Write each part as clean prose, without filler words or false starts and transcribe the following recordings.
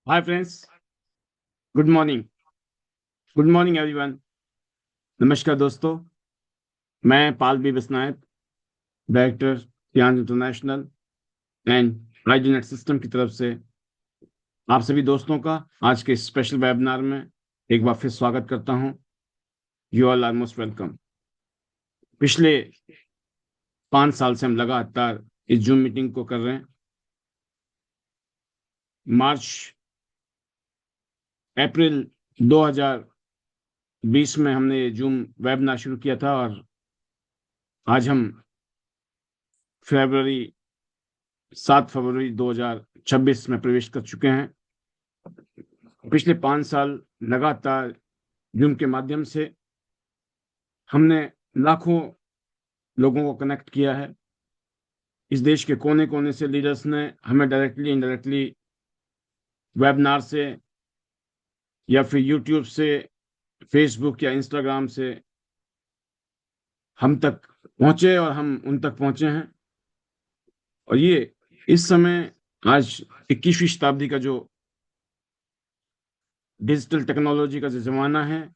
हाय friends, good morning. Good morning everyone. नमस्कार दोस्तों, मैं Pal B Basnayak, director Tiens international and ID net system की तरफ से आप सभी दोस्तों का आज के स्पेशल वेबिनार में एक बार फिर स्वागत करता हूं। You all are most welcome. पिछले 5 साल से हम लगातार इस जूम मीटिंग को कर रहे हैं। मार्च अप्रैल 2020 में हमने जूम वेबिनार शुरू किया था और आज हम फरवरी 7 फरवरी 2026 में प्रवेश कर चुके हैं। पिछले 5 साल लगातार जूम के माध्यम से हमने लाखों लोगों को कनेक्ट किया है। इस देश के कोने कोने से लीडर्स ने हमें डायरेक्टली इनडायरेक्टली वेबिनार से या फिर यूट्यूब से, फेसबुक या इंस्टाग्राम से हम तक पहुंचे और हम उन तक पहुंचे हैं। और ये इस समय आज 21वीं शताब्दी का जो डिजिटल टेक्नोलॉजी का जो जमाना है,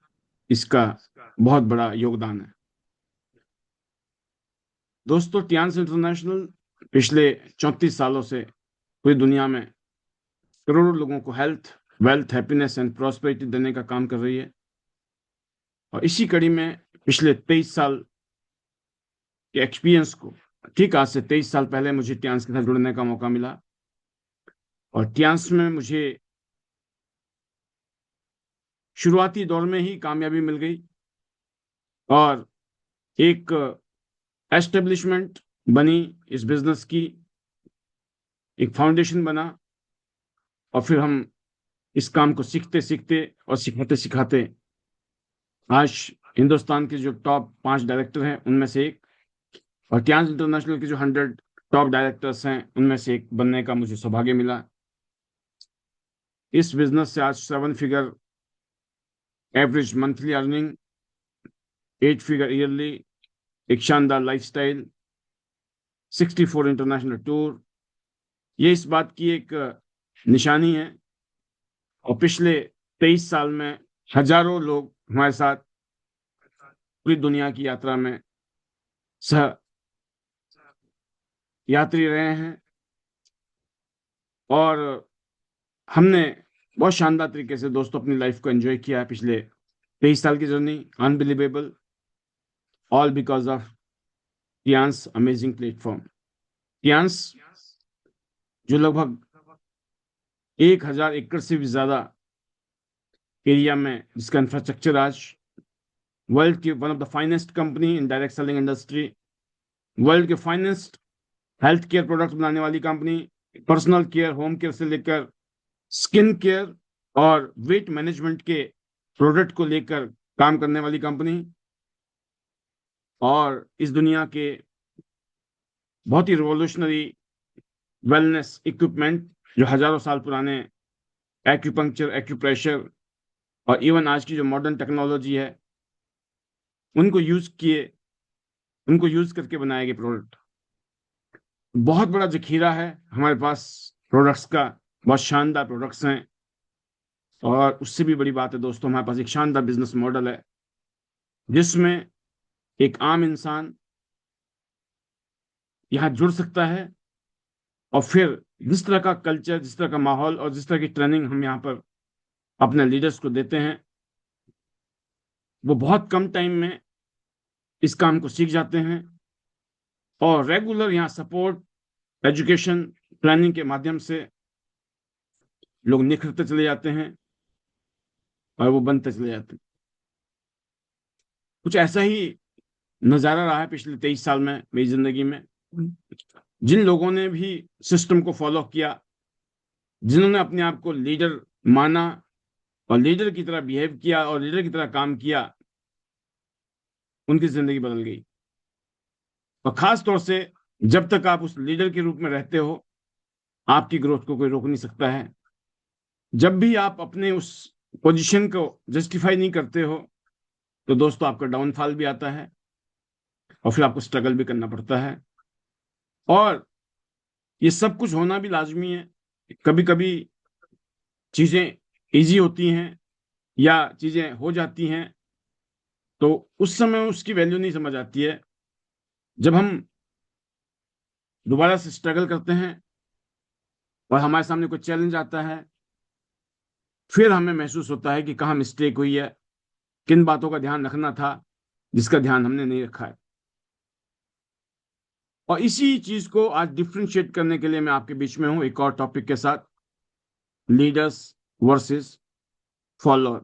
इसका बहुत बड़ा योगदान है। दोस्तों, टियांस इंटरनेशनल पिछले 34 सालों से पूरी दुनिया में करोड़ों लोगों को health, wealth, happiness and prosperity देने का काम कर रही है। और इसी कड़ी में पिछले 23 साल के एक्सपीरियंस को, ठीक आज से 23 साल पहले मुझे टियांस के साथ जुड़ने का मौका मिला और टियांस में मुझे शुरुआती दौर में ही कामयाबी मिल गई और एक एस्टेब्लिशमेंट बनी इस बिजनेस की, एक फाउंडेशन बना। और फिर हम इस काम को सीखते सीखते और सिखाते सिखाते आज हिंदुस्तान के जो टॉप 5 डायरेक्टर हैं उनमें से एक, और टियांस इंटरनेशनल के जो 100 टॉप डायरेक्टर्स हैं उनमें से एक बनने का मुझे सौभाग्य मिला। इस बिजनेस से आज 7 figure average monthly earning, 8 figure yearly, एक शानदार लाइफस्टाइल, 64 इंटरनेशनल टूर, ये इस बात की एक निशानी है। और पिछले 23 साल में हजारों लोग हमारे साथ पूरी दुनिया की यात्रा में सह यात्री रहे हैं और हमने बहुत शानदार तरीके से दोस्तों अपनी लाइफ को एंजॉय किया है। पिछले 23 साल की journey unbelievable, all because of Tiens amazing platform. Tiens जो लगभग 1000 एकड़ से भी ज्यादा एरिया में, जिसका इंफ्रास्ट्रक्चर आज वर्ल्ड की one of the finest company in direct selling industry, world के फाइनेस्ट हेल्थ केयर प्रोडक्ट्स बनाने वाली company, personal care, home care से लेकर स्किन केयर और वेट मैनेजमेंट के प्रोडक्ट को लेकर काम करने वाली कंपनी, और इस दुनिया के बहुत ही रिवॉल्यूशनरी वेलनेस इक्विपमेंट जो हजारों साल पुराने एक्यूपंक्चर, एक्यूप्रेशर और इवन आज की जो मॉडर्न टेक्नोलॉजी है उनको यूज करके बनाए गए प्रोडक्ट। बहुत बड़ा जखीरा है हमारे पास प्रोडक्ट्स का, बहुत शानदार प्रोडक्ट्स हैं। और उससे भी बड़ी बात है दोस्तों, हमारे पास एक शानदार बिजनेस मॉडल है जिसमें एक आम इंसान यहाँ जुड़ सकता है और फिर जिस तरह का कल्चर, जिस तरह का माहौल और जिस तरह की ट्रेनिंग हम यहाँ पर अपने लीडर्स को देते हैं, वो बहुत कम टाइम में इस काम को सीख जाते हैं और रेगुलर यहाँ सपोर्ट, एजुकेशन, ट्रेनिंग के माध्यम से लोग निखरते चले जाते हैं और वो बनते चले जाते हैं। कुछ ऐसा ही नजारा रहा है पिछले 23 साल में मेरी जिंदगी में। जिन लोगों ने भी सिस्टम को फॉलो किया, जिन्होंने अपने आप को लीडर माना और लीडर की तरह बिहेव किया और लीडर की तरह काम किया, उनकी जिंदगी बदल गई। और खास तौर से जब तक आप उस लीडर के रूप में रहते हो, आपकी ग्रोथ को कोई रोक नहीं सकता है। जब भी आप अपने उस पोजीशन को जस्टिफाई नहीं करते हो तो दोस्तों आपका डाउनफॉल भी आता है और फिर आपको स्ट्रगल भी करना पड़ता है। और ये सब कुछ होना भी लाजमी है। कभी कभी चीजें इजी होती हैं या चीजें हो जाती हैं, तो उस समय उसकी वैल्यू नहीं समझ आती है। जब हम दोबारा से स्ट्रगल करते हैं और हमारे सामने कोई चैलेंज आता है, फिर हमें महसूस होता है कि कहाँ मिस्टेक हुई है, किन बातों का ध्यान रखना था जिसका ध्यान हमने नहीं रखा है। और इसी चीज को आज डिफ्रेंशिएट करने के लिए मैं आपके बीच में हूं एक और टॉपिक के साथ, लीडर्स वर्सेस फॉलोअर।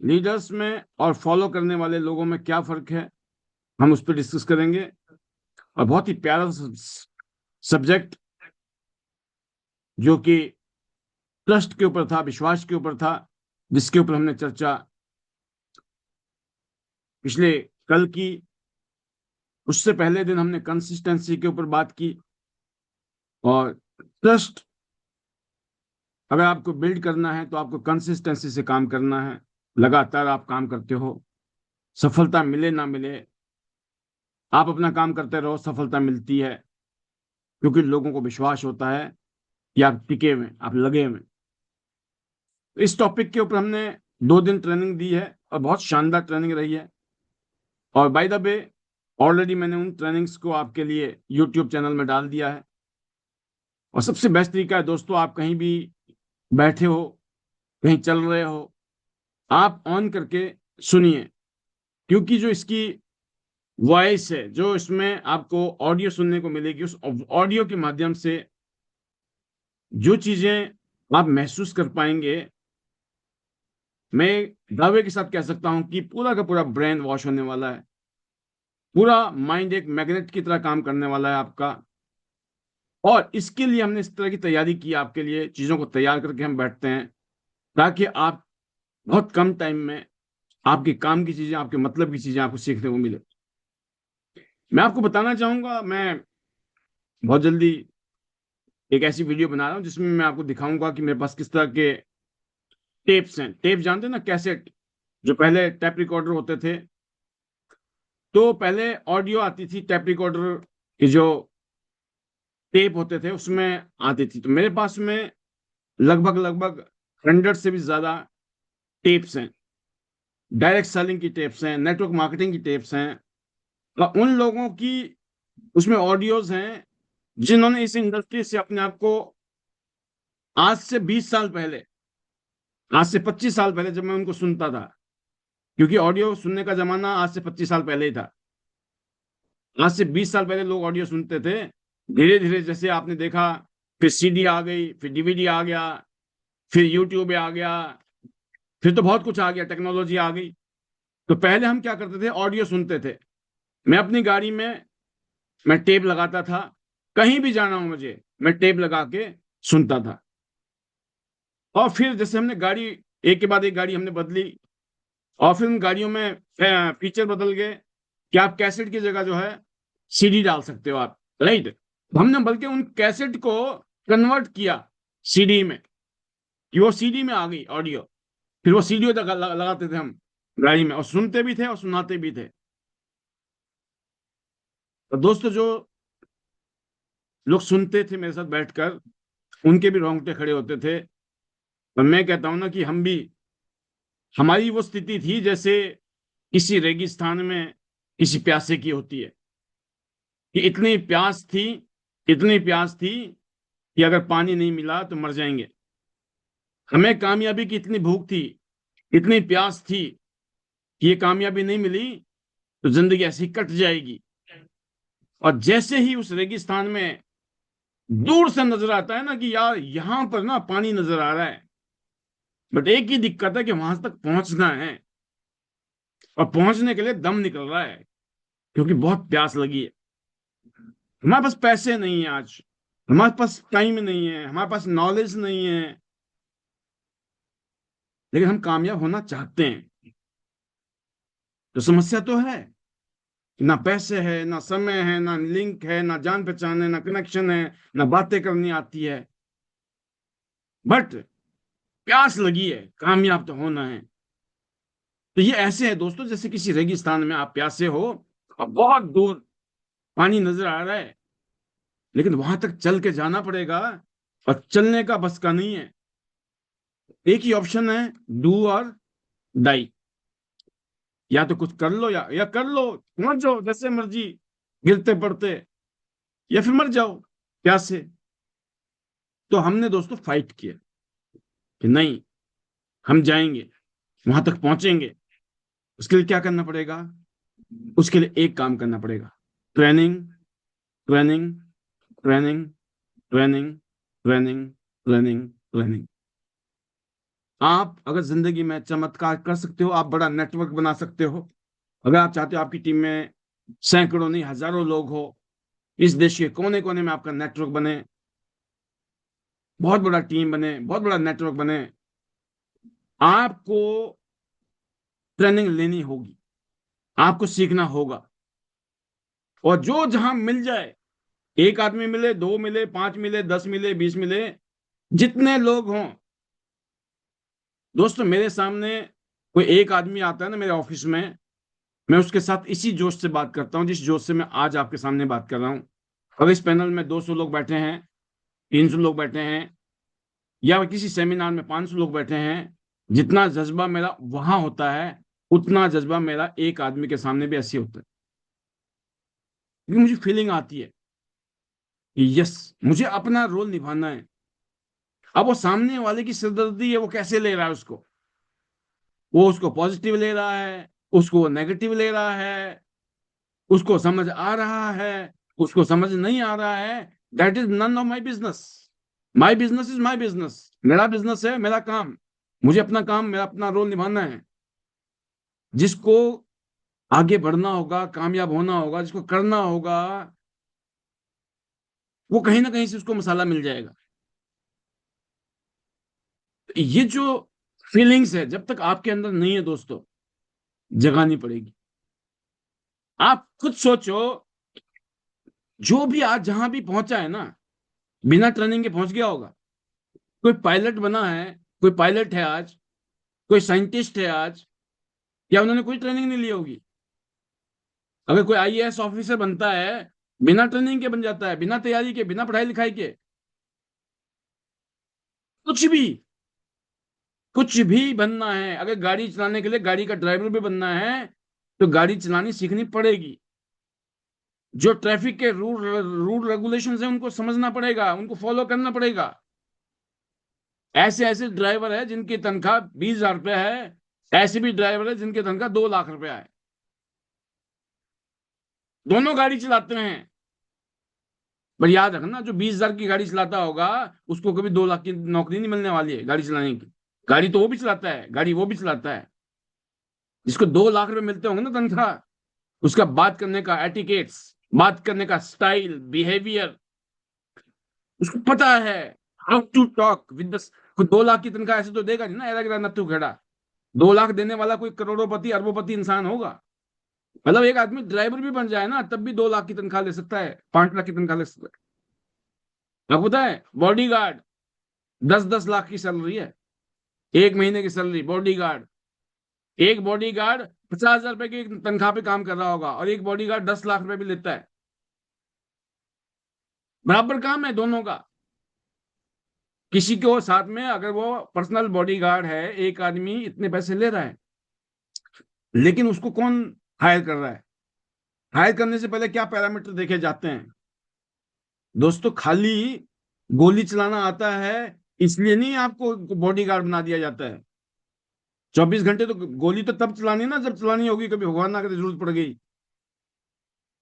लीडर्स में और फॉलो करने वाले लोगों में क्या फर्क है, हम उस पर डिस्कस करेंगे। और बहुत ही प्यारा सब्जेक्ट जो कि ट्रस्ट के ऊपर था, विश्वास के ऊपर था, जिसके ऊपर हमने चर्चा पिछले कल की। उससे पहले दिन हमने कंसिस्टेंसी के ऊपर बात की। और ट्रस्ट अगर आपको बिल्ड करना है तो आपको कंसिस्टेंसी से काम करना है। लगातार आप काम करते हो, सफलता मिले ना मिले, आप अपना काम करते रहो, सफलता मिलती है, क्योंकि लोगों को विश्वास होता है कि आप टिके हुए, आप लगे हुए। इस टॉपिक के ऊपर हमने 2 दिन ट्रेनिंग दी है और बहुत शानदार ट्रेनिंग रही है। और बाय द वे, ऑलरेडी मैंने उन ट्रेनिंग्स को आपके लिए यूट्यूब चैनल में डाल दिया है। और सबसे बेस्ट तरीका है दोस्तों, आप कहीं भी बैठे हो, कहीं चल रहे हो, आप ऑन करके सुनिए, क्योंकि जो इसकी वॉइस है, जो इसमें आपको ऑडियो सुनने को मिलेगी, उस ऑडियो के माध्यम से जो चीजें आप महसूस कर पाएंगे, मैं दावे के साथ कह सकता हूं कि पूरा का पूरा ब्रेन वॉश होने वाला है। पूरा माइंड एक मैग्नेट की तरह काम करने वाला है आपका। और इसके लिए हमने इस तरह की तैयारी की, आपके लिए चीजों को तैयार करके हम बैठते हैं, ताकि आप बहुत कम टाइम में आपके काम की चीजें, आपके मतलब की चीजें आपको सीखने को मिले। मैं आपको बताना चाहूंगा, मैं बहुत जल्दी एक ऐसी वीडियो बना रहा हूं जिसमें मैं आपको दिखाऊंगा कि मेरे पास किस तरह के टेप्स हैं। टेप जानते हैं ना, कैसेट, जो पहले टेप रिकॉर्डर होते थे। तो पहले ऑडियो आती थी, टेप रिकॉर्डर की जो टेप होते थे उसमें आती थी। तो मेरे पास में लगभग लगभग 100 से भी ज्यादा टेप्स हैं। डायरेक्ट सेलिंग की टेप्स हैं, नेटवर्क मार्केटिंग की टेप्स हैं, और उन लोगों की उसमें ऑडियोज हैं जिन्होंने इस इंडस्ट्री से अपने आप को, आज से 20 साल पहले, आज से 25 साल पहले जब मैं उनको सुनता था, क्योंकि ऑडियो सुनने का जमाना आज से 25 साल पहले ही था। आज से 20 साल पहले लोग ऑडियो सुनते थे। धीरे धीरे जैसे आपने देखा, फिर सीडी आ गई, फिर डीवीडी आ गया, फिर यूट्यूब आ गया, फिर तो बहुत कुछ आ गया, टेक्नोलॉजी आ गई। तो पहले हम क्या करते थे, ऑडियो सुनते थे। मैं अपनी गाड़ी में मैं टेप लगाता था, कहीं भी जाना हो मुझे, मैं टेप लगा के सुनता था। और फिर जैसे हमने गाड़ी, एक के बाद एक गाड़ी हमने बदली, और फिर उन गाड़ियों में फीचर बदल गए कि आप कैसेट की जगह जो है सीडी डाल सकते हो आप, राइट। हमने बल्कि उन कैसेट को कन्वर्ट किया सीडी में, कि वो सीडी में आ गई ऑडियो। फिर वो सीडी लगाते थे हम गाड़ी में, और सुनते भी थे और सुनाते भी थे। तो दोस्तों, जो लोग सुनते थे मेरे साथ बैठकर, उनके भी रोंगटे खड़े होते थे। और मैं कहता हूं ना कि हम भी, हमारी वो स्थिति थी जैसे किसी रेगिस्तान में किसी प्यासे की होती है, कि इतनी प्यास थी, इतनी प्यास थी कि अगर पानी नहीं मिला तो मर जाएंगे। हमें कामयाबी की इतनी भूख थी, इतनी प्यास थी कि ये कामयाबी नहीं मिली तो जिंदगी ऐसी कट जाएगी। और जैसे ही उस रेगिस्तान में दूर से नजर आता है ना कि यार यहां पर ना पानी नजर आ रहा है, बट एक ही दिक्कत है कि वहां तक पहुंचना है, और पहुंचने के लिए दम निकल रहा है, क्योंकि बहुत प्यास लगी है। हमारे पास पैसे नहीं है आज, हमारे पास टाइम नहीं है, हमारे पास नॉलेज नहीं है, लेकिन हम कामयाब होना चाहते हैं। तो समस्या तो है, ना पैसे है, ना समय है, ना लिंक है, ना जान पहचान है, ना कनेक्शन है, ना बातें करनी आती है, बट प्यास लगी है, कामयाब तो होना है। तो ये ऐसे है दोस्तों, जैसे किसी रेगिस्तान में आप प्यासे हो और बहुत दूर पानी नजर आ रहा है, लेकिन वहां तक चल के जाना पड़ेगा, और चलने का बस का नहीं है। एक ही ऑप्शन है, डू और डाई। या तो कुछ कर लो या कर लो, मर जाओ जैसे मर्जी, गिरते पड़ते, या फिर मर जाओ प्यास से। तो हमने दोस्तों फाइट किया कि नहीं, हम जाएंगे, वहां तक पहुंचेंगे। उसके लिए क्या करना पड़ेगा? उसके लिए एक काम करना पड़ेगा, training, training, training, training, training, training, training. आप अगर जिंदगी में चमत्कार कर सकते हो, आप बड़ा नेटवर्क बना सकते हो। अगर आप चाहते हो आपकी टीम में सैकड़ों नहीं हजारों लोग हो, इस देश के कोने कोने में आपका नेटवर्क बने, बहुत बड़ा टीम बने, बहुत बड़ा नेटवर्क बने, आपको ट्रेनिंग लेनी होगी, आपको सीखना होगा। और जो जहां मिल जाए, एक आदमी मिले, दो मिले, पांच मिले, 10 मिले, 20 मिले, जितने लोग हों। दोस्तों मेरे सामने कोई एक आदमी आता है ना मेरे ऑफिस में, मैं उसके साथ इसी जोश से बात करता हूं जिस जोश से मैं आज आपके सामने बात कर रहा हूं। अगर इस पैनल में 200 लोग बैठे हैं, 300 लोग बैठे हैं, या किसी सेमिनार में 500 लोग बैठे हैं, जितना जज्बा मेरा वहां होता है, उतना जज्बा मेरा एक आदमी के सामने भी ऐसे होता है। क्योंकि मुझे फीलिंग आती है कि यस, मुझे अपना रोल निभाना है। अब वो सामने वाले की सिरदर्दी है, वो कैसे ले रहा है उसको, वो उसको पॉजिटिव ले रहा है, उसको वो नेगेटिव ले रहा है, उसको समझ आ रहा है, उसको समझ नहीं आ रहा है, that is none of my business. My business is my business. मेरा बिजनेस है, मेरा काम, मुझे अपना काम, मेरा अपना रोल निभाना है। जिसको आगे बढ़ना होगा, कामयाब होना होगा, जिसको करना होगा, वो कहीं ना कहीं से उसको मसाला मिल जाएगा। ये जो फीलिंग्स है, जब तक आपके अंदर नहीं है दोस्तों, जगानी पड़ेगी। आप खुद सोचो, जो भी आज जहां भी पहुंचा है ना, बिना ट्रेनिंग के पहुंच गया होगा। कोई पायलट बना है, कोई पायलट है आज, कोई साइंटिस्ट है आज, या उन्होंने कोई ट्रेनिंग नहीं ली होगी। अगर कोई आईएएस ऑफिसर बनता है, बिना ट्रेनिंग के बन जाता है, बिना तैयारी के, बिना पढ़ाई लिखाई के। कुछ भी, कुछ भी बनना है, अगर गाड़ी चलाने के लिए गाड़ी का ड्राइवर भी बनना है, तो गाड़ी चलानी सीखनी पड़ेगी। जो ट्रैफिक के रूल रूल रेगुलेशंस हैं उनको समझना पड़ेगा, उनको फॉलो करना पड़ेगा। ऐसे ऐसे ड्राइवर है जिनकी तनख्वाह 20,000 रुपया है, ऐसे भी ड्राइवर है जिनकी तनख्वाह 2 लाख रुपया है। दोनों गाड़ी चलाते हैं। पर याद रखना, जो 20,000 की गाड़ी चलाता होगा, उसको कभी 2 लाख की नौकरी नहीं मिलने वाली है गाड़ी चलाने की। गाड़ी तो वो भी चलाता है, गाड़ी वो भी चलाता है। जिसको 2 लाख रुपए मिलते होंगे ना तनख्वाह, उसका बात करने का एटिकेट्स, बात करने का स्टाइल, बिहेवियर, उसको पता है how to talk with the. 2 lakh की तनख्वाह ऐसे तो देगा नहीं ना, एरा गिरा नत्थु खेड़ा। 2 लाख देने वाला कोई करोड़पति अरबोपति इंसान होगा। मतलब एक आदमी ड्राइवर भी बन जाए ना, तब भी 2 लाख की तनख्वाह ले सकता है, 5 लाख की तनख्वाह ले सकता है। अब पता है, बॉडी गार्ड 10-10 लाख की सैलरी है, एक महीने की सैलरी बॉडी गार्ड। एक बॉडी गार्ड 50,000 रुपए की तनख्वाह पे काम कर रहा होगा, और एक बॉडी गार्ड 10 लाख रुपए भी लेता है। बराबर काम है दोनों का। किसी को साथ में अगर वो पर्सनल बॉडी गार्ड है, एक आदमी इतने पैसे ले रहा है, लेकिन उसको कौन हायर कर रहा है? हायर करने से पहले क्या पैरामीटर देखे जाते हैं दोस्तों? खाली गोली चलाना आता है इसलिए नहीं आपको बॉडी गार्ड बना दिया जाता है। 24 घंटे तो गोली तो तब चलानी ना जब चलानी होगी, कभी भगवान ना करे जरूरत पड़ गई।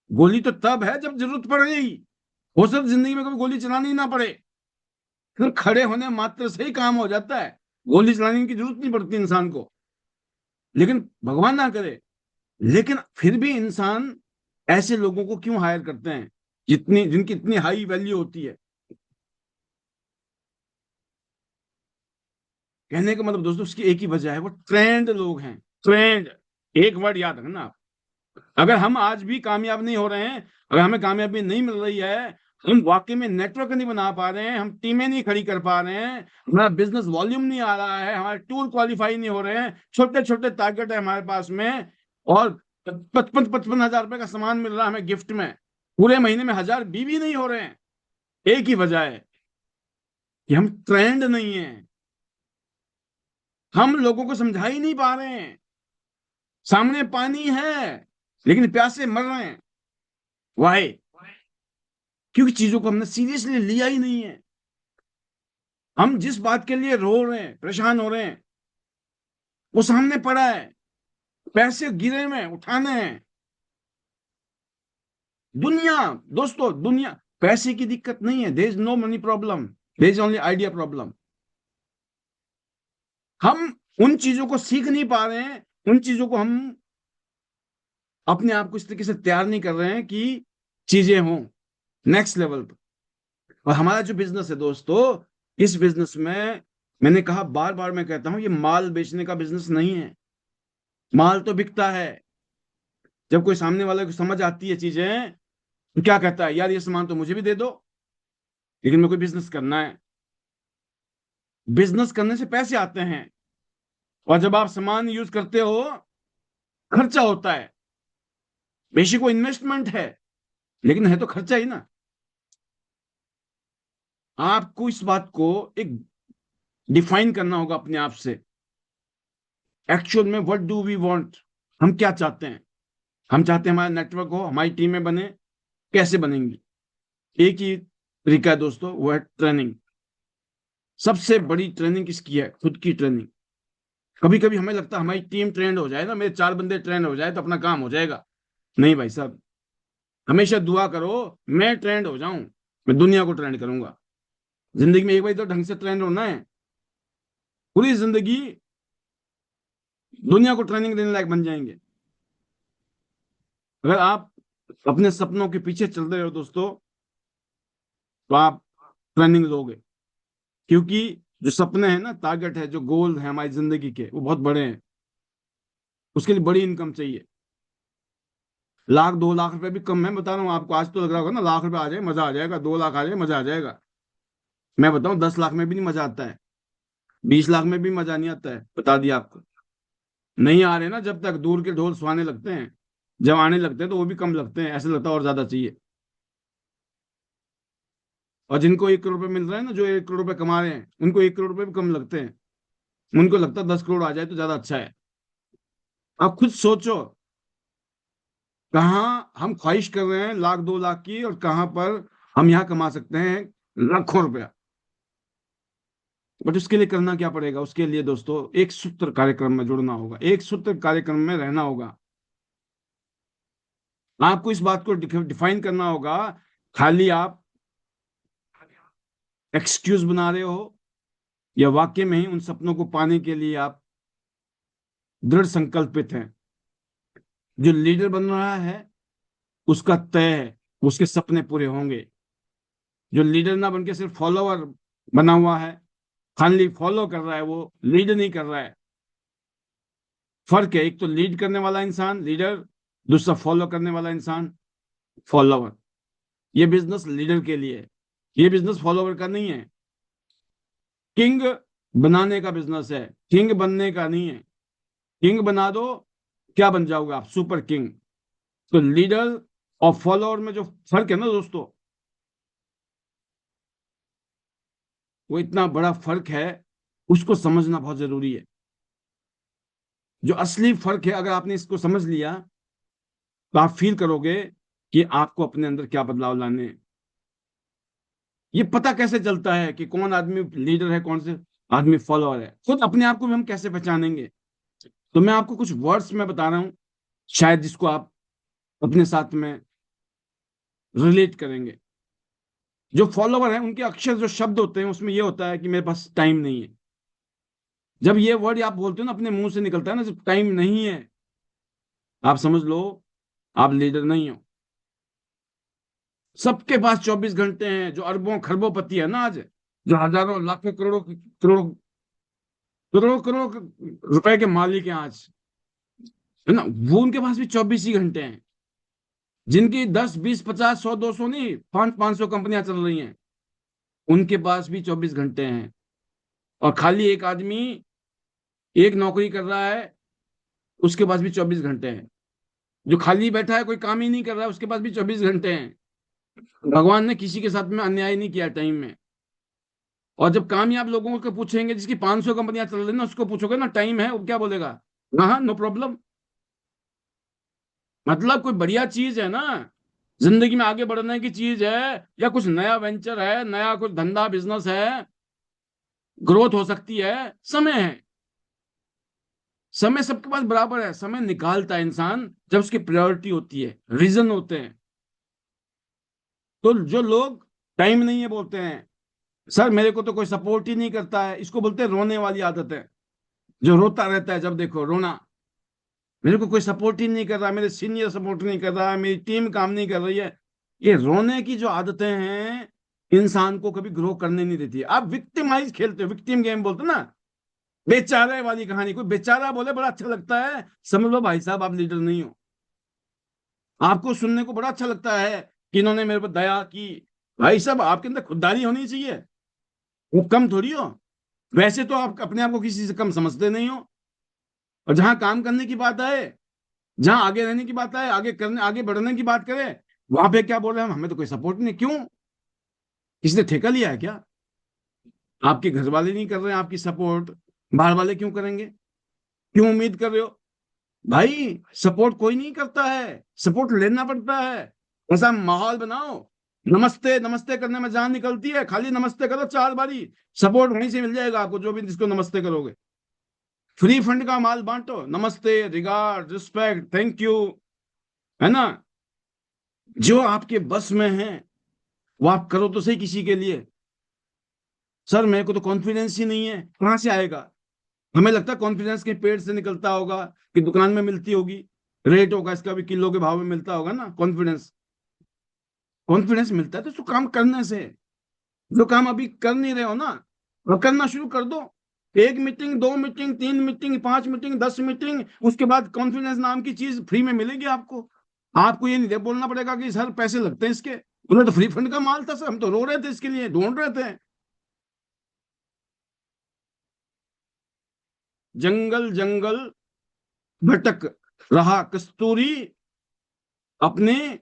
गोली तो तब है जब जरूरत पड़ गई। हो सकता जिंदगी में कभी गोली चलानी ही ना पड़े, फिर खड़े होने मात्र से ही काम हो जाता है, गोली चलाने की जरूरत नहीं पड़ती इंसान को। लेकिन भगवान ना करे, लेकिन फिर भी इंसान ऐसे लोगों को क्यों हायर करते हैं जितनी जिनकी इतनी हाई वैल्यू होती है? कहने का मतलब दोस्तों उसकी एक ही वजह है, वो ट्रेंड लोग हैं। ट्रेंड, एक वर्ड याद रखना आप। अगर हम आज भी कामयाब नहीं हो रहे हैं, अगर हमें कामयाबी नहीं मिल रही है, हम वाकई में नेटवर्क नहीं बना पा रहे हैं, हम टीमें नहीं खड़ी कर पा रहे हैं, हमारा बिजनेस वॉल्यूम नहीं आ रहा है, हमारे टूल क्वालिफाई नहीं हो रहे हैं, छोटे छोटे टारगेट है हमारे पास में, और 55-55 हजार रुपए का सामान मिल रहा है हमें गिफ्ट में, पूरे महीने में 1000 बीवी नहीं हो रहे हैं, एक ही वजह है, कि हम ट्रेंड नहीं है, हम लोगों को समझा ही नहीं पा रहे हैं। सामने पानी है लेकिन प्यासे मर रहे हैं। वाई? क्योंकि चीजों को हमने सीरियसली लिया ही नहीं है। हम जिस बात के लिए रो रहे हैं, परेशान हो रहे हैं, वो सामने पड़ा है, पैसे गिरे में उठाने हैं। दुनिया, दोस्तों, दुनिया, पैसे की दिक्कत नहीं है। There is no money problem, there is only idea problem. हम उन चीजों को सीख नहीं पा रहे हैं, उन चीजों को हम अपने आप को इस तरीके से तैयार नहीं कर रहे हैं कि चीजें हों नेक्स्ट लेवल पर। और हमारा जो बिजनेस है दोस्तों, इस बिजनेस में मैंने कहा, बार बार मैं कहता हूं, ये माल बेचने का बिजनेस नहीं है। माल तो बिकता है। जब कोई सामने वाले को समझ आती है चीजें, तो क्या कहता है, यार ये सामान तो मुझे भी दे दो, लेकिन मेरे को बिजनेस करना है। बिजनेस करने से पैसे आते हैं, और जब आप सामान यूज करते हो, खर्चा होता है। बेशक वो इन्वेस्टमेंट है, लेकिन है तो खर्चा ही ना। आपको इस बात को एक डिफाइन करना होगा अपने आप से। एक्चुअल में व्हाट डू वी वांट, हम क्या चाहते हैं। हम चाहते हैं हमारा नेटवर्क हो, हमारी टीमें बने। कैसे बनेंगी? एक ही तरीका है दोस्तों, वो है ट्रेनिंग। सबसे बड़ी ट्रेनिंग किसकी है? खुद की ट्रेनिंग। कभी कभी हमें लगता है हमारी टीम ट्रेंड हो जाए ना, मेरे 4 बंदे ट्रेंड हो जाए तो अपना काम हो जाएगा। नहीं भाई साहब, हमेशा दुआ करो मैं ट्रेंड हो जाऊं, मैं दुनिया को ट्रेंड करूंगा। जिंदगी में एक बार तो ढंग से ट्रेंड होना है। पूरी जिंदगी दुनिया को ट्रेनिंग देने लायक बन जाएंगे अगर आप अपने सपनों के पीछे चल रहे हो दोस्तों। तो आप ट्रेनिंग लोगे, क्योंकि जो सपने हैं ना, टारगेट है, जो गोल है हमारी जिंदगी के, वो बहुत बड़े हैं। उसके लिए बड़ी इनकम चाहिए। 1 लाख 2 लाख रुपए भी कम है, बता रहा हूँ आपको। आज तो लग रहा होगा ना, लाख रुपए आ जाए मजा आ जाएगा, 2 लाख आ जाए मजा आ जाएगा। मैं बताऊं, 10 लाख में भी नहीं मजा आता है, 20 लाख में भी मजा नहीं आता है, बता दिया आपको। नहीं आ रहे ना, जब तक दूर के ढोल सुहाने लगते हैं। जब आने लगते हैं तो वो भी कम लगते हैं, ऐसे लगता है और ज्यादा चाहिए। और जिनको 1 करोड़ रुपए मिल रहा है ना, जो 1 करोड़ रुपए कमा रहे हैं, उनको 1 करोड़ रुपए भी कम लगते हैं। उनको लगता है 10 करोड़ आ जाए तो ज्यादा अच्छा है। आप खुद सोचो, कहाँ हम ख्वाहिश कर रहे हैं 1 लाख 2 लाख की, और कहाँ पर हम यहाँ कमा सकते हैं लाखों रुपया। बट उसके लिए करना क्या पड़ेगा? उसके लिए दोस्तों एक सूत्र कार्यक्रम में जुड़ना होगा, एक सूत्र कार्यक्रम में रहना होगा। आपको इस बात को डिफाइन करना होगा। खाली आप एक्सक्यूज बना रहे हो, या वाकई में ही उन सपनों को पाने के लिए आप दृढ़ संकल्पित हैं। जो लीडर बन रहा है, उसका तय है, उसके सपने पूरे होंगे। जो लीडर ना बन के सिर्फ फॉलोअर बना हुआ है, खाली फॉलो कर रहा है, वो लीड नहीं कर रहा है। फर्क है, एक तो लीड करने वाला इंसान लीडर, दूसरा फॉलो करने वाला इंसान फॉलोवर। ये बिजनेस लीडर के लिए है, ये बिजनेस फॉलोवर का नहीं है। किंग बनाने का बिजनेस है, किंग बनने का नहीं है। किंग बना दो, क्या बन जाओगे आप? Super king. तो लीडर और फॉलोअर में जो फर्क है ना दोस्तों, वो इतना बड़ा फर्क है, उसको समझना बहुत जरूरी है। जो असली फर्क है, अगर आपने इसको समझ लिया, तो आप फील करोगे कि आपको अपने अंदर क्या बदलाव लाने हैं। ये पता कैसे चलता है कि कौन आदमी लीडर है, कौन से आदमी फॉलोअर है? खुद अपने आप को भी हम कैसे पहचानेंगे? तो मैं आपको कुछ वर्ड्स में बता रहा हूं, शायद जिसको आप अपने साथ में रिलेट करेंगे। जो फॉलोवर है, उनके अक्षर, जो शब्द होते हैं, उसमें ये होता है कि मेरे पास टाइम नहीं है। जब ये वर्ड आप बोलते हो ना, अपने मुंह से निकलता है ना, जब टाइम नहीं है, आप समझ लो आप लीडर नहीं हो। सबके पास 24 घंटे हैं। जो अरबों खरबों पति है ना आज, जो हजारों लाखों करोड़ों करोड़ों करोड़ों करोड़ों रुपए के मालिक हैं आज, है ना, वो उनके पास भी 24 ही घंटे हैं। जिनकी 10 20 50 100 200 नहीं, 500 500 कंपनियां चल रही हैं, उनके पास भी 24 घंटे हैं। और खाली एक आदमी एक नौकरी कर रहा है, उसके पास भी 24 घंटे हैं। जो खाली बैठा है, कोई काम ही नहीं कर रहा है, उसके पास भी 24 घंटे हैं। भगवान ने किसी के साथ में अन्याय नहीं किया टाइम में। और जब कामयाब लोगों को पूछेंगे, जिसकी 500 कंपनियां चल रही ना, उसको पूछोगे ना टाइम है, वो क्या बोलेगा? हाँ, नो प्रॉब्लम। मतलब कोई बढ़िया चीज है ना, जिंदगी में आगे बढ़ने की चीज है, या कुछ नया वेंचर है, नया कुछ धंधा बिजनेस है, ग्रोथ हो सकती है, समय है। समय सबके पास बराबर है, समय निकालता है इंसान जब उसकी प्रायोरिटी होती है, रीजन होते हैं। तो जो लोग टाइम नहीं है बोलते हैं, सर मेरे को तो कोई सपोर्ट ही नहीं करता है, इसको बोलते हैं रोने वाली आदत है। जो रोता रहता है, जब देखो रोना, मेरे को कोई सपोर्ट ही नहीं कर रहा, मेरे सीनियर सपोर्ट नहीं कर रहा, मेरी टीम काम नहीं कर रही है। ये रोने की जो आदतें हैं, इंसान को कभी ग्रो करने नहीं देती। आप विक्टिमाइज खेलते हो, विक्टिम गेम बोलते हो ना, बेचारे वाली कहानी। कोई बेचारा बोले बड़ा अच्छा लगता है, समझ लो भाई साहब आप लीडर नहीं हो। आपको सुनने को बड़ा अच्छा लगता है कि इन्होंने मेरे पर दया की। भाई साहब आपके अंदर खुददारी होनी चाहिए, वो कम थोड़ी हो। वैसे तो आप अपने आप को किसी से कम समझते नहीं हो। और जहां काम करने की बात आए, जहां आगे रहने की बात आए, आगे करने, आगे बढ़ने की बात करें, वहां पे क्या बोल रहे हैं हम, हमें तो कोई सपोर्ट नहीं। क्यों? किसी ने ठेका लिया है क्या? आपके घर वाले नहीं कर रहे हैं आपकी सपोर्ट, बाहर वाले क्यों करेंगे? क्यों उम्मीद कर रहे हो? भाई सपोर्ट कोई नहीं करता है, सपोर्ट लेना पड़ता है। ऐसा माहौल बनाओ, नमस्ते नमस्ते करने में जान निकलती है, खाली नमस्ते करो 4 बारी, सपोर्ट वहीं से मिल जाएगा आपको, जो भी जिसको नमस्ते करोगे। फ्री फंड का माल बांटो, नमस्ते, रिगार्ड, रिस्पेक्ट, थैंक यू, है ना? जो आपके बस में है वो आप करो तो सही किसी के लिए। सर मेरे को तो कॉन्फिडेंस ही नहीं है, कहां से आएगा? हमें लगता है कॉन्फिडेंस के पेड़ से निकलता होगा, कि दुकान में मिलती होगी, रेट होगा इसका भी, किलो के भाव में मिलता होगा ना कॉन्फिडेंस। कॉन्फिडेंस मिलता है तो उसको काम करने से। जो काम अभी कर नहीं रहे हो ना, वो करना शुरू कर दो। 1 meeting, 2 meeting, 3 meeting, 5 meeting, 10 meeting, उसके बाद कॉन्फिडेंस नाम की चीज फ्री में मिलेगी आपको। आपको ये नहीं बोलना पड़ेगा कि सर पैसे लगते हैं इसके, उन्हें तो फ्री फंड का माल था सर, हम तो रो रहे थे इसके लिए, ढूंढ रहे थे। जंगल जंगल भटक रहा कस्तूरी अपने,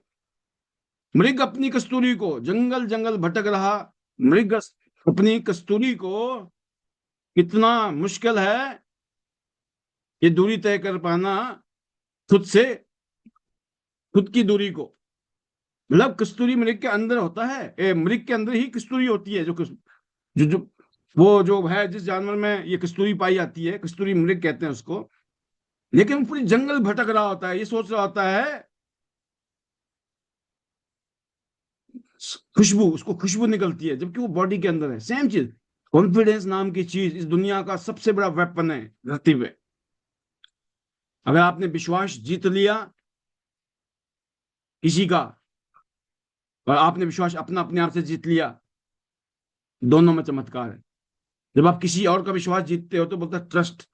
मृग अपनी कस्तूरी को, जंगल जंगल भटक रहा मृग अपनी कस्तूरी को, कितना मुश्किल है ये दूरी तय कर पाना खुद से, खुद की दूरी को। मतलब कस्तूरी मृग के अंदर होता है, मृग के अंदर ही कस्तूरी होती है। जो वो जो है, जिस जानवर में ये कस्तूरी पाई जाती है, कस्तूरी मृग कहते हैं उसको। लेकिन वो पूरी जंगल भटक रहा होता है, ये सोच रहा होता है, खुशबू, उसको खुशबू निकलती है, जबकि वो बॉडी के अंदर है। सेम चीज, कॉन्फिडेंस नाम की चीज इस दुनिया का सबसे बड़ा वेपन है धरती पे। अगर आपने विश्वास जीत लिया किसी का, और आपने विश्वास अपना अपने आप से जीत लिया, दोनों में चमत्कार है। जब आप किसी और का विश्वास जीतते हो तो बोलते ट्रस्ट,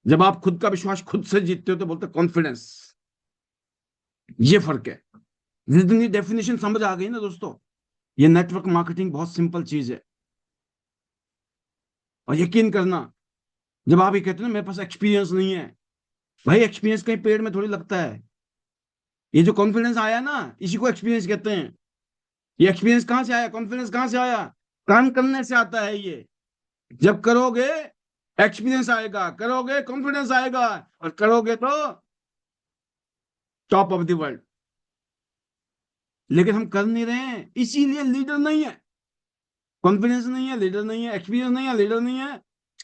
जब आप खुद का विश्वास खुद से जीतते हो तो बोलते कॉन्फिडेंस। ये फर्क है। जितनी डेफिनेशन समझ आ गई ना दोस्तों, ये नेटवर्क मार्केटिंग बहुत सिंपल चीज है। और यकीन करना, जब आप ये कहते हो ना मेरे पास एक्सपीरियंस नहीं है, भाई एक्सपीरियंस कहीं पेड़ में थोड़ी लगता है। ये जो कॉन्फिडेंस आया ना, इसी को एक्सपीरियंस कहते हैं। ये एक्सपीरियंस कहां से आया, कॉन्फिडेंस कहां से आया? काम करने से आता है ये। जब करोगे एक्सपीरियंस आएगा, करोगे कॉन्फिडेंस आएगा, और करोगे तो टॉप ऑफ द वर्ल्ड। लेकिन हम कर नहीं रहे हैं, इसीलिए लीडर नहीं है। कॉन्फिडेंस नहीं है, लीडर नहीं है, एक्सपीरियंस नहीं है, लीडर नहीं है।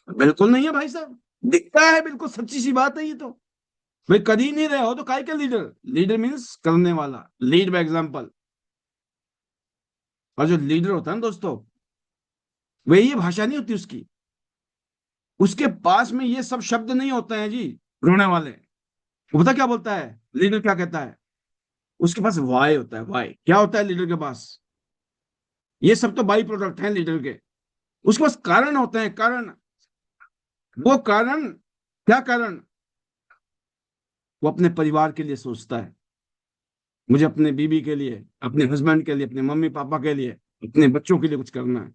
बिल्कुल नहीं है भाई साहब, दिखता है, बिल्कुल सच्ची सी बात है ये तो। भाई कर ही नहीं रहे हो तो काय का लीडर? लीडर मीन्स करने वाला, लीड बाय एग्जाम्पल। और जो लीडर होता है ना दोस्तों, वही ये भाषा नहीं होती उसकी, उसके पास में ये सब शब्द नहीं होते हैं जी, रोने वाले। वो पता क्या बोलता है लीडर, क्या कहता है? उसके पास वाई होता है। वाई क्या होता है लीडर के पास? ये सब तो बाई प्रोडक्ट हैं लीडर के। उसके पास कारण होते हैं, कारण। वो कारण, क्या कारण? वो अपने परिवार के लिए सोचता है, मुझे अपने बीबी के लिए, अपने हस्बैंड के लिए, अपने मम्मी पापा के लिए, अपने बच्चों के लिए कुछ करना है।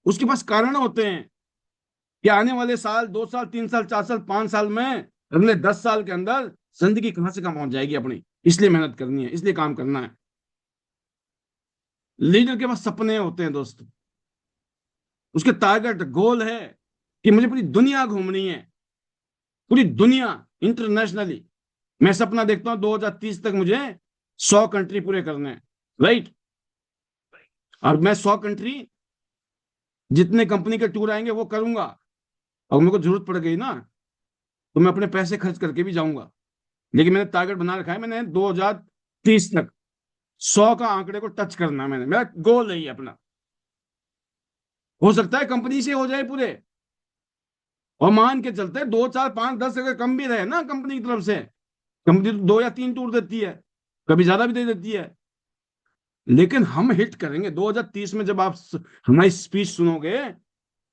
उसके पास कारण होते हैं कि आने वाले साल, 2 साल, 3 साल, 4 साल, 5 साल में, अगले 10 साल के अंदर जिंदगी कहां से कहां पहुंच जाएगी अपनी, इसलिए मेहनत करनी है, इसलिए काम करना है। लीडर के पास सपने होते हैं दोस्त, उसके टारगेट गोल है कि मुझे पूरी दुनिया घूमनी है, पूरी दुनिया, इंटरनेशनली। मैं सपना देखता हूं 2030 तक मुझे 100 कंट्री पूरे करने हैं, राइट। और मैं 100 कंट्री, जितने कंपनी के टूर आएंगे वो करूंगा। और मेरे को जरूरत पड़ गई ना तो मैं अपने पैसे खर्च करके भी जाऊंगा। लेकिन मैंने टारगेट बना रखा है, मैंने 2030 तक 100 का आंकड़े को टच करना है, मैंने, मेरा गोल है ये अपना। हो सकता है कंपनी से हो जाए पूरे, और मान के चलते 2 4 5 10 अगर कम भी रहे ना कंपनी की तरफ से, कंपनी तो 2 या 3 टूर देती है, कभी ज्यादा भी दे देती है, लेकिन हम हिट करेंगे 2030 में। जब आप हमारी स्पीच सुनोगे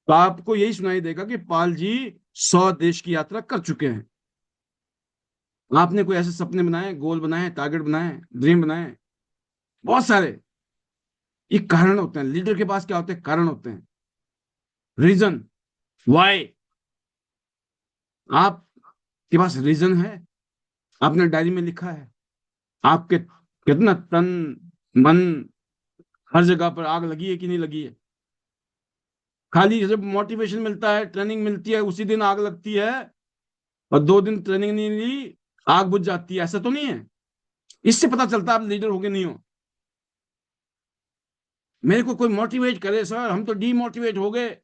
तो आपको यही सुनाई देगा कि पाल जी 100 देश की यात्रा कर चुके हैं। आपने कोई ऐसे सपने बनाए, गोल बनाए, टारगेट बनाए, ड्रीम बनाए, बहुत सारे। ये कारण होते हैं, लीडर के पास क्या होते हैं, कारण होते हैं, रीजन, वाई। आपके पास रीजन है, आपने डायरी में लिखा है, आपके कितना तन मन, हर जगह पर आग लगी है कि नहीं लगी है। खाली जब मोटिवेशन मिलता है, ट्रेनिंग मिलती है, उसी दिन आग लगती है, और 2 दिन ट्रेनिंग नहीं ली, आग बुझ जाती है, ऐसा तो नहीं है। इससे पता चलता है आप लीडर हो कि नहीं हो। मेरे को कोई मोटिवेट करे सर, हम तो डीमोटिवेट हो गए,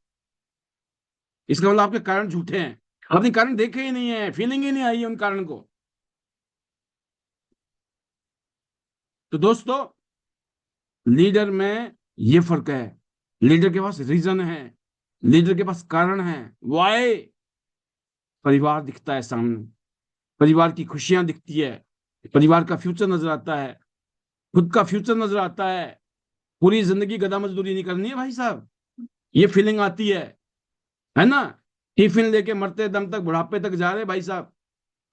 इसका मतलब आपके कारण झूठे हैं, आपने कारण देखे ही नहीं है, फीलिंग ही नहीं आई है उन कारण को। तो दोस्तों, लीडर में ये फर्क है, लीडर के पास रीजन है, लीडर के पास कारण है, वाई। परिवार दिखता है सामने, परिवार की खुशियां दिखती है, परिवार का फ्यूचर नजर आता है, खुद का फ्यूचर नजर आता है। पूरी जिंदगी गधा मजदूरी नहीं करनी है भाई साहब, ये फीलिंग आती है ना। टिफिन लेके मरते दम तक, बुढ़ापे तक जा रहे भाई साहब,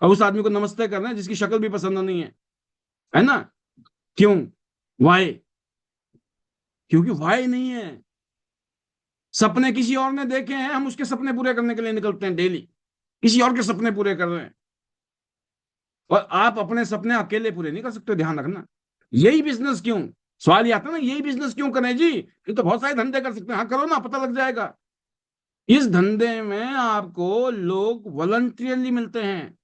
और उस आदमी को नमस्ते कर रहे हैं जिसकी शक्ल भी पसंद नहीं है ना। क्यों? वाई? क्योंकि वाई नहीं है। सपने किसी और ने देखे हैं, हम उसके सपने पूरे करने के लिए निकलते हैं डेली, किसी और के सपने पूरे कर रहे हैं। और आप अपने सपने अकेले पूरे नहीं कर सकते, ध्यान रखना। यही बिजनेस क्यों, सवाल ये आता है ना, यही बिजनेस क्यों करें जी, ये तो बहुत सारे धंधे कर सकते हैं। हाँ करो ना, पता लग जाएगा। इस धंधे में आपको लोग वॉलंटियरली मिलते हैं।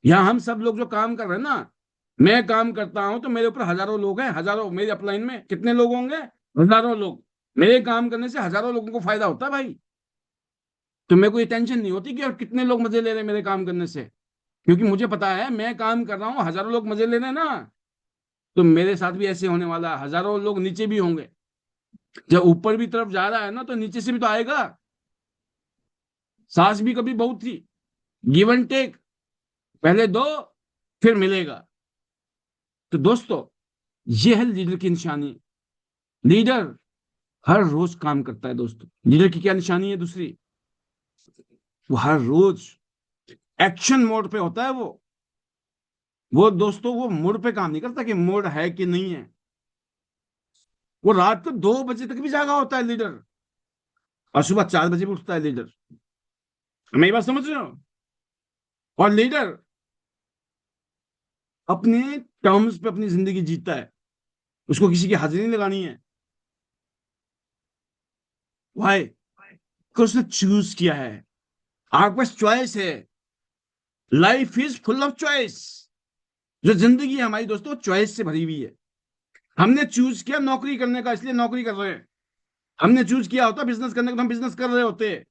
यहाँ हम सब लोग जो काम कर रहे हैं ना, मैं काम करता हूं तो मेरे ऊपर हजारों लोग हैं, हजारों, मेरे अपलाइन में कितने लोग होंगे, हजारों लोग। मेरे काम करने से हजारों लोगों को फायदा होता है भाई। तो मेरे को ये टेंशन नहीं होती कि और कितने लोग मजे ले रहे हैं मेरे काम करने से, क्योंकि मुझे पता है मैं काम कर रहा हूँ, हजारों लोग मजे ले रहे हैं ना, तो मेरे साथ भी ऐसे होने वाला है, हजारों लोग नीचे भी होंगे। जब ऊपर भी तरफ जा रहा है ना, तो नीचे से भी तो आएगा। सांस भी कभी बहुत थी, गिव एंड टेक, पहले दो फिर मिलेगा। तो दोस्तों, ये है लीडर की निशानी। लीडर हर रोज काम करता है दोस्तों। लीडर की क्या निशानी है दूसरी, वो हर रोज एक्शन मोड पे होता है। वो दोस्तों, वो मूड पे काम नहीं करता कि मूड है कि नहीं है। वो रात को 2 बजे तक भी जागा होता है लीडर, और सुबह 4 बजे भी उठता है लीडर। मैं ये बात समझ रहे हो। और लीडर अपने टर्म्स पे अपनी जिंदगी जीता है, उसको किसी की हाजिरी नहीं लगानी है। वाई? बिकॉज उसने चूज किया है। आपके पास चॉइस है, life is full of choice. जो जिंदगी है हमारी दोस्तों, चॉइस से भरी हुई है। हमने चूज किया नौकरी करने का, इसलिए नौकरी कर रहे हैं। हमने चूज किया होता बिजनेस करने का, तो हम बिजनेस कर रहे होते।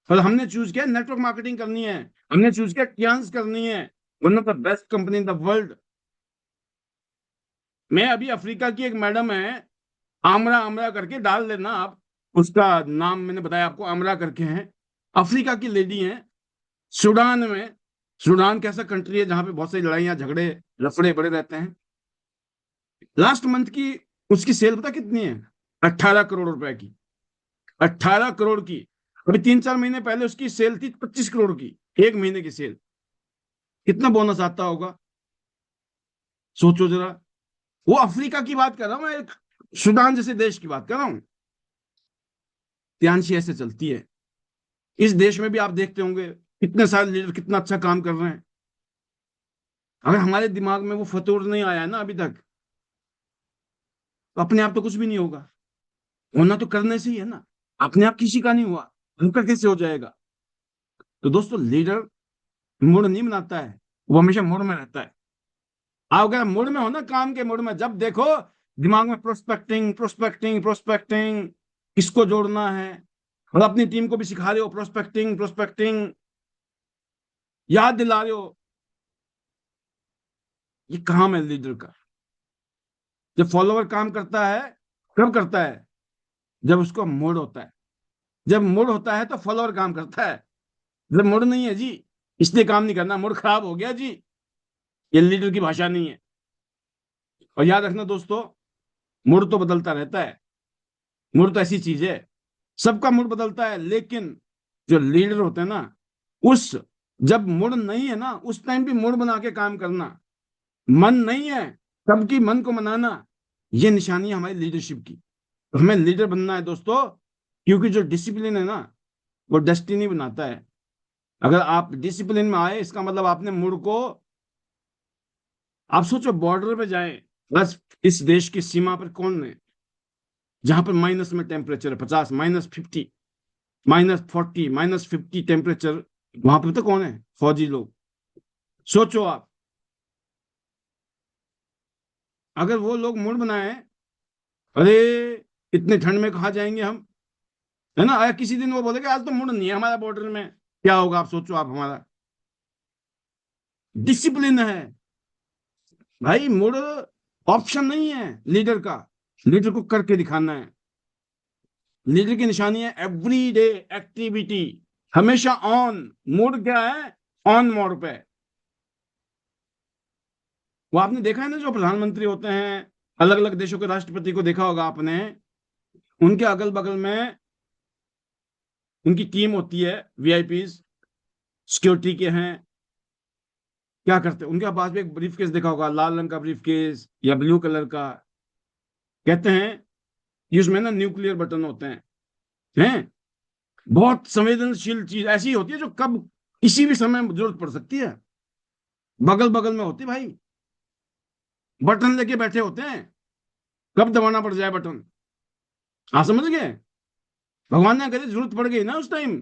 और हमने चूज किया नेटवर्क मार्केटिंग करनी है, हमने चूज किया क्यांस करनी है, one of the best company in the world. मैं अभी, अफ्रीका की एक मैडम है, आमरा, आमरा करके डाल देना आप, उसका नाम मैंने बताया आपको, आमरा करके है, अफ्रीका की लेडी है, सूडान में। सूडान कैसा कंट्री है जहां पे बहुत सारी लड़ाइयां, झगड़े, लफड़े बड़े रहते हैं। लास्ट मंथ की उसकी सेल पता कितनी है? 18 करोड़ रुपए की। 18 करोड़ की। अभी 3 4 महीने पहले उसकी सेल थी 25 करोड़ की, एक महीने की सेल। कितना बोनस आता होगा, सोचो जरा। वो अफ्रीका की बात कर रहा हूं मैं, एक सूडान जैसे देश की बात कर रहा हूं। त्यांशी ऐसे चलती है। इस देश में भी आप देखते होंगे कितने सारे लीडर कितना अच्छा काम कर रहे हैं। अगर हमारे दिमाग में वो फतूर नहीं आया है ना अभी तक, तो अपने आप तो कुछ भी नहीं होगा। होना तो करने से ही है ना। अपने आप किसी का नहीं हुआ, उनका कैसे हो जाएगा? तो दोस्तों, लीडर मूड नहीं बनाता है, वो हमेशा मूड में रहता है। आप अगर मूड में हो ना, काम के मूड में, जब देखो दिमाग में प्रोस्पेक्टिंग प्रोस्पेक्टिंग प्रोस्पेक्टिंग, किसको जोड़ना है, और अपनी टीम को भी सिखा रहे हो प्रोस्पेक्टिंग प्रोस्पेक्टिंग, याद दिला रहे हो। ये काम है लीडर का। जब फॉलोवर काम करता है, कब करता है? जब उसको मूड होता है। जब मूड होता है तो फॉलोवर काम करता है। जब मूड नहीं है जी, इसलिए काम नहीं करना, मूड खराब हो गया जी, ये लीडर की भाषा नहीं है। और याद रखना दोस्तों, मूड तो बदलता रहता है। मूड तो ऐसी चीज है, सबका मूड बदलता है, लेकिन जो लीडर होते हैं ना, उस जब मूड नहीं है ना, उस टाइम भी मूड बना के काम करना, मन नहीं है सबकी मन को मनाना, ये निशानी है हमारी लीडरशिप की। तो हमें लीडर बनना है दोस्तों, क्योंकि जो डिसिप्लिन है ना, वो डेस्टिनी बनाता है। अगर आप डिसिप्लिन में आए, इसका मतलब आपने मूड को, आप सोचो बॉर्डर पे जाए, बस इस देश की सीमा पर कौन है जहां पर माइनस में टेम्परेचर है, 50, -50, -40, -50 टेम्परेचर, वहां पे तो कौन है? फौजी लोग। सोचो आप, अगर वो लोग मूड बनाए, अरे इतने ठंड में कहाँ जाएंगे हम, है ना, अगर किसी दिन वो बोलेगे आज तो मूड नहीं है हमारा बॉर्डर में, क्या होगा? आप सोचो, आप हमारा डिसिप्लिन है भाई, मूड ऑप्शन नहीं है लीडर का। लीडर को करके दिखाना है। लीडर की निशानी है एवरीडे एक्टिविटी, हमेशा ऑन। मूड क्या है? ऑन मोड पे। वो आपने देखा है ना, जो प्रधानमंत्री होते हैं, अलग अलग देशों के राष्ट्रपति को देखा होगा आपने, उनके अगल बगल में उनकी टीम होती है, वीआईपीज, सिक्योरिटी के हैं। क्या करते हैं? उनके पास भी एक ब्रीफ केस देखा होगा, लाल रंग का ब्रीफ केस या ब्लू कलर का। कहते हैं कि उसमें ना न्यूक्लियर बटन होते हैं। बहुत संवेदनशील चीज ऐसी होती है जो कब किसी भी समय जरूरत पड़ सकती है। बगल बगल में होती है भाई, बटन लेके बैठे होते हैं, कब दबाना पड़ जाए बटन। आप समझ गए? भगवान ने करे जरूरत पड़ गई ना उस टाइम,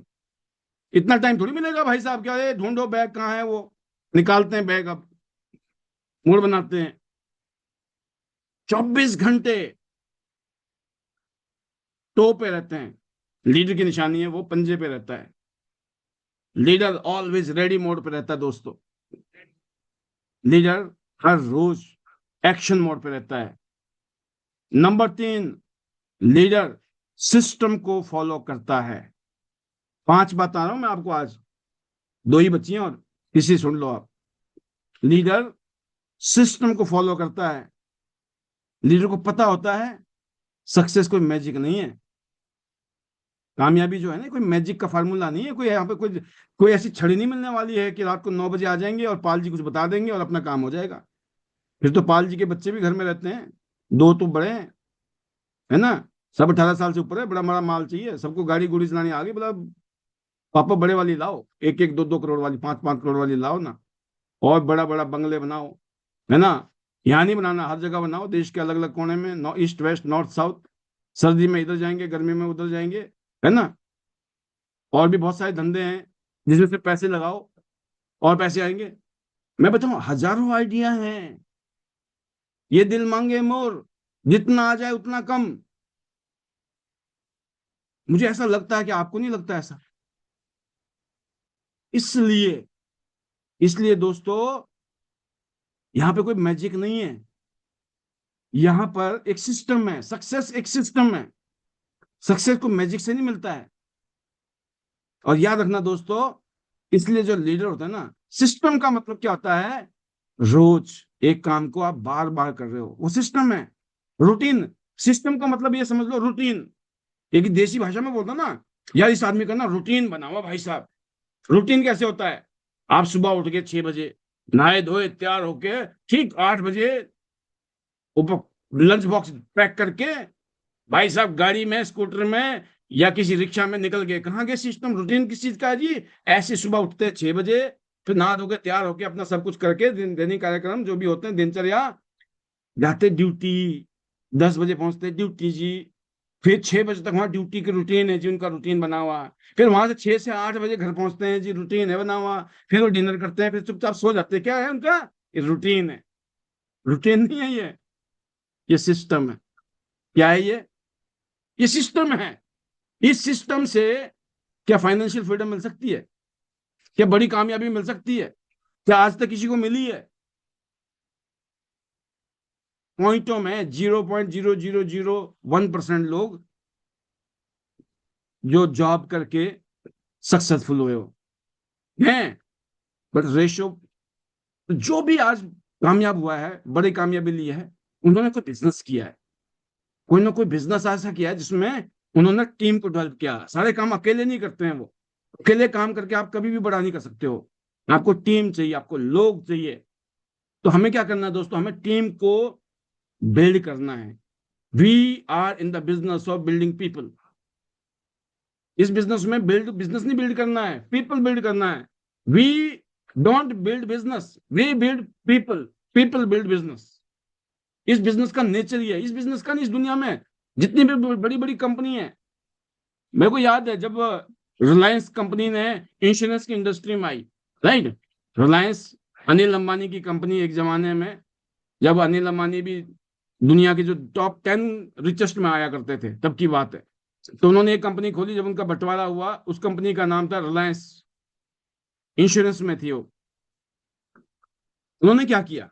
इतना टाइम थोड़ी मिलेगा भाई साहब, क्या है, ढूंढो बैग कहाँ है, वो निकालते हैं बैग, अब मूड बनाते हैं। 24 घंटे टो पे रहते हैं। लीडर की निशानी है वो पंजे पे रहता है। लीडर ऑलवेज रेडी मोड पे रहता है दोस्तों। लीडर हर रोज एक्शन मोड पे रहता है। नंबर 3, लीडर सिस्टम को फॉलो करता है। 5 बात आ रहा हूं मैं आपको आज, 2 ही बची हैं और किसी सुन लो आप। लीडर सिस्टम को फॉलो करता है। लीडर को पता होता है सक्सेस कोई मैजिक नहीं है। कामयाबी जो है ना, कोई मैजिक का फार्मूला नहीं है, कोई यहाँ पे कोई कोई ऐसी छड़ी नहीं मिलने वाली है कि रात को 9 बजे आ जाएंगे और पाल जी कुछ बता देंगे और अपना काम हो जाएगा। फिर तो पाल जी के बच्चे भी घर में रहते हैं, 2 तो बड़े हैं, है ना, सब 18 साल से ऊपर है, बड़ा बड़ा माल चाहिए सबको, गाड़ी गुड़ी चलानी आ गई, बोला पापा बड़े वाली लाओ, 1-1, 2-2 करोड़ वाली, 5-5 करोड़ वाली लाओ ना, और बड़ा बड़ा बंगले बनाओ, है ना। यहाँ नहीं बनाना, हर जगह बनाओ, देश के अलग अलग कोने में, ईस्ट वेस्ट नॉर्थ साउथ, सर्दी में इधर जाएंगे, गर्मी में उधर जाएंगे, है ना। और भी बहुत सारे धंधे हैं जिसमें से पैसे लगाओ और पैसे आएंगे। मैं बताऊं, हजारों आइडिया हैं। ये दिल मांगे मोर, जितना आ जाए उतना कम। मुझे ऐसा लगता है कि आपको नहीं लगता ऐसा? इसलिए इसलिए दोस्तों, यहां पे कोई मैजिक नहीं है, यहां पर एक सिस्टम है, सक्सेस एक सिस्टम है। सक्सेस को मैजिक से नहीं मिलता है। और याद रखना दोस्तों, इसलिए जो लीडर होता है ना, सिस्टम का मतलब क्या होता है? रोज एक काम को आप बार बार कर रहे हो, वो सिस्टम है। रूटीन, सिस्टम का मतलब ये समझ लो, रूटीन। एक देसी भाषा में बोलता ना, यार इस आदमी का ना रूटीन बना हुआ भाई साहब। रूटीन कैसे होता है? आप सुबह उठ के 6 बजे नहाए धोए तैयार होके, ठीक 8 बजे ऊपर लंच बॉक्स पैक करके, भाई साहब गाड़ी में, स्कूटर में या किसी रिक्शा में निकल गए। कहाँ गए? सिस्टम, रूटीन किस चीज का है जी? ऐसे सुबह उठते हैं 6 बजे, फिर नहा धो के तैयार होके अपना सब कुछ करके दैनिक कार्यक्रम जो भी होते हैं दिनचर्या, जाते ड्यूटी, 10 बजे पहुंचते ड्यूटी जी, फिर 6 बजे तक वहां ड्यूटी की रूटीन है जी, उनका रूटीन बना हुआ है। फिर वहां से 6 से 8 बजे घर पहुंचते हैं जी, रूटीन है बना हुआ। फिर वो डिनर करते हैं, फिर चुपचाप सो जाते हैं। क्या है उनका? ये रूटीन है। रूटीन नहीं है ये सिस्टम है। क्या है ये सिस्टम है। इस सिस्टम से क्या फाइनेंशियल फ्रीडम मिल सकती है? क्या बड़ी कामयाबी मिल सकती है? क्या आज तक किसी को मिली है? पॉइंटों में 0.0001% लोग जो जॉब करके सक्सेसफुल हुए हो हैं। बट रेशियो, जो भी आज कामयाब हुआ है, बड़ी कामयाबी ली है, उन्होंने कोई बिजनेस किया है। कोई ना कोई बिजनेस ऐसा किया है जिसमें उन्होंने टीम को डेवलप किया। सारे काम अकेले नहीं करते हैं वो। अकेले काम करके आप कभी भी बड़ा नहीं कर सकते हो। आपको टीम चाहिए, आपको लोग चाहिए। तो हमें क्या करना है दोस्तों? हमें टीम को बिल्ड करना है। We are in the business of building people. इस बिजनेस में बिजनेस नहीं बिल्ड करना है, पीपल बिल्ड करना है। We don't build business, we build people. People build business. इस बिजनेस का नेचर ही है। इस बिजनेस का नहीं, इस दुनिया में जितनी भी बड़ी बड़ी कंपनी है। मेरे को याद है जब रिलायंस कंपनी ने इंश्योरेंस की इंडस्ट्री में आई, राइट। रिलायंस अनिल अंबानी की कंपनी एक जमाने में, जब अनिल अंबानी भी दुनिया के जो टॉप 10 रिचेस्ट में आया करते थे, तब की बात है। तो उन्होंने एक कंपनी खोली। जब उनका बंटवारा हुआ, उस कंपनी का नाम था रिलायंस। इंश्योरेंस में थी वो। उन्होंने क्या किया?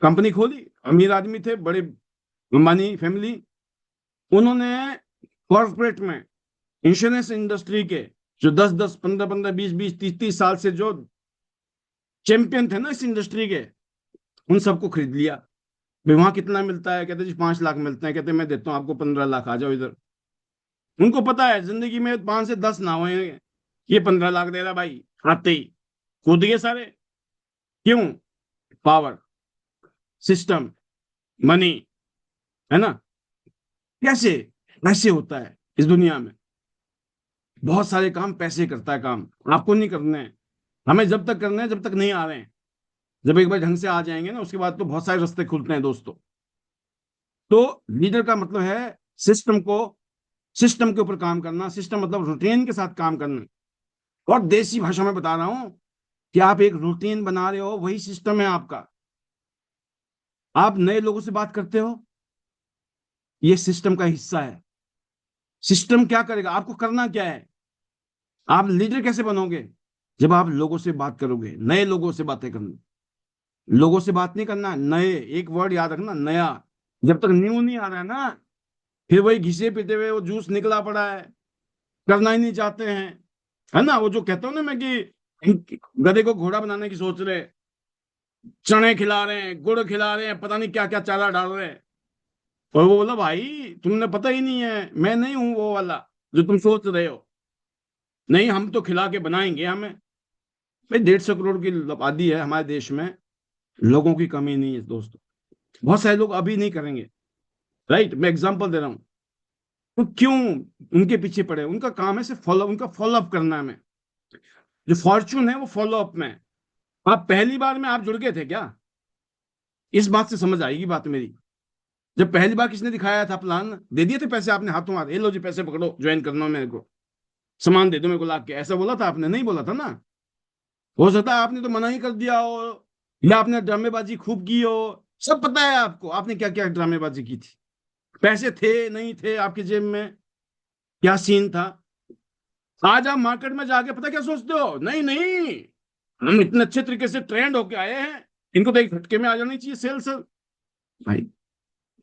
कंपनी खोली, अमीर आदमी थे, बड़े अंबानी फैमिली। उन्होंने कॉर्पोरेट में इंश्योरेंस इंडस्ट्री के जो 10-10, 15-15, 20-20, 30-30 साल से जो चैंपियन थे ना इस इंडस्ट्री के, उन सबको खरीद लिया। भाई वहां कितना मिलता है? कहते जी 5 लाख मिलते हैं। कहते मैं देता हूँ आपको 15 लाख, आ जाओ इधर। उनको पता है जिंदगी में 5 से 10 ना हुए, ये 15 लाख दे रहा भाई। आते ही कूद गए सारे। क्यों? पावर, सिस्टम, मनी, है ना। कैसे? कैसे होता है इस दुनिया में? बहुत सारे काम पैसे करता है। काम आपको नहीं करने हैं। हमें जब तक करने हैं जब तक नहीं आ रहे हैं। जब एक बार ढंग से आ जाएंगे ना, उसके बाद तो बहुत सारे रास्ते खुलते हैं दोस्तों। तो लीडर का मतलब है सिस्टम को, सिस्टम के ऊपर काम करना। सिस्टम मतलब रूटीन के साथ काम करना। और देसी भाषा में बता रहा हूं कि आप एक रूटीन बना रहे हो, वही सिस्टम है आपका। आप नए लोगों से बात करते हो, ये सिस्टम का हिस्सा है। सिस्टम क्या करेगा? आपको करना क्या है? आप लीडर कैसे बनोगे? जब आप लोगों से बात करोगे, नए लोगों से बातें करना। लोगों से बात नहीं करना, नए। एक वर्ड याद रखना, नया। जब तक न्यू नहीं आ रहा है ना, फिर वही घिसे पीटे हुए वो जूस निकला पड़ा है। करना ही नहीं चाहते हैं, है ना। वो जो कहता हूं ना मैं कि गधे को घोड़ा बनाने की सोच रहे। चने खिला रहे हैं, गुड़ खिला रहे हैं, पता नहीं क्या क्या चारा डाल रहे हैं। और वो बोला भाई तुमने पता ही नहीं है, मैं नहीं हूं वो वाला जो तुम सोच रहे हो। नहीं, हम तो खिला के बनाएंगे हमें। भाई 150 करोड़ की आबादी है हमारे देश में। लोगों की कमी नहीं है दोस्तों। बहुत सारे लोग अभी नहीं करेंगे, राइट। मैं एग्जांपल दे रहा हूं। तो क्यों उनके पीछे पड़े? उनका काम है सिर्फ फॉलो, उनका फॉलो अप करना है। हमें जो फॉर्चून है वो फॉलो अप में है। आप पहली बार में आप जुड़ गए थे क्या? इस बात से समझ आएगी बात मेरी। जब पहली बार किसने दिखाया था प्लान, दे दिए थे पैसे आपने हाथों हाथ, ये लो जी पैसे पकड़ो, ज्वाइन करना हो मेरे को, सामान दे दो मेरे को ला के, ऐसा बोला था आपने? नहीं बोला था ना। हो सकता है आपने तो मना ही कर दिया हो, या आपने ड्रामेबाजी खूब की हो। सब पता है आपको आपने क्या क्या ड्रामेबाजी की थी। पैसे थे नहीं थे आपकी जेब में, क्या सीन था। आज आप मार्केट में जाके पता क्या सोचते हो? नहीं नहीं, हम इतने अच्छे तरीके से ट्रेंड होके आए हैं, इनको तो एक झटके में आ जानी चाहिए सेल्स। भाई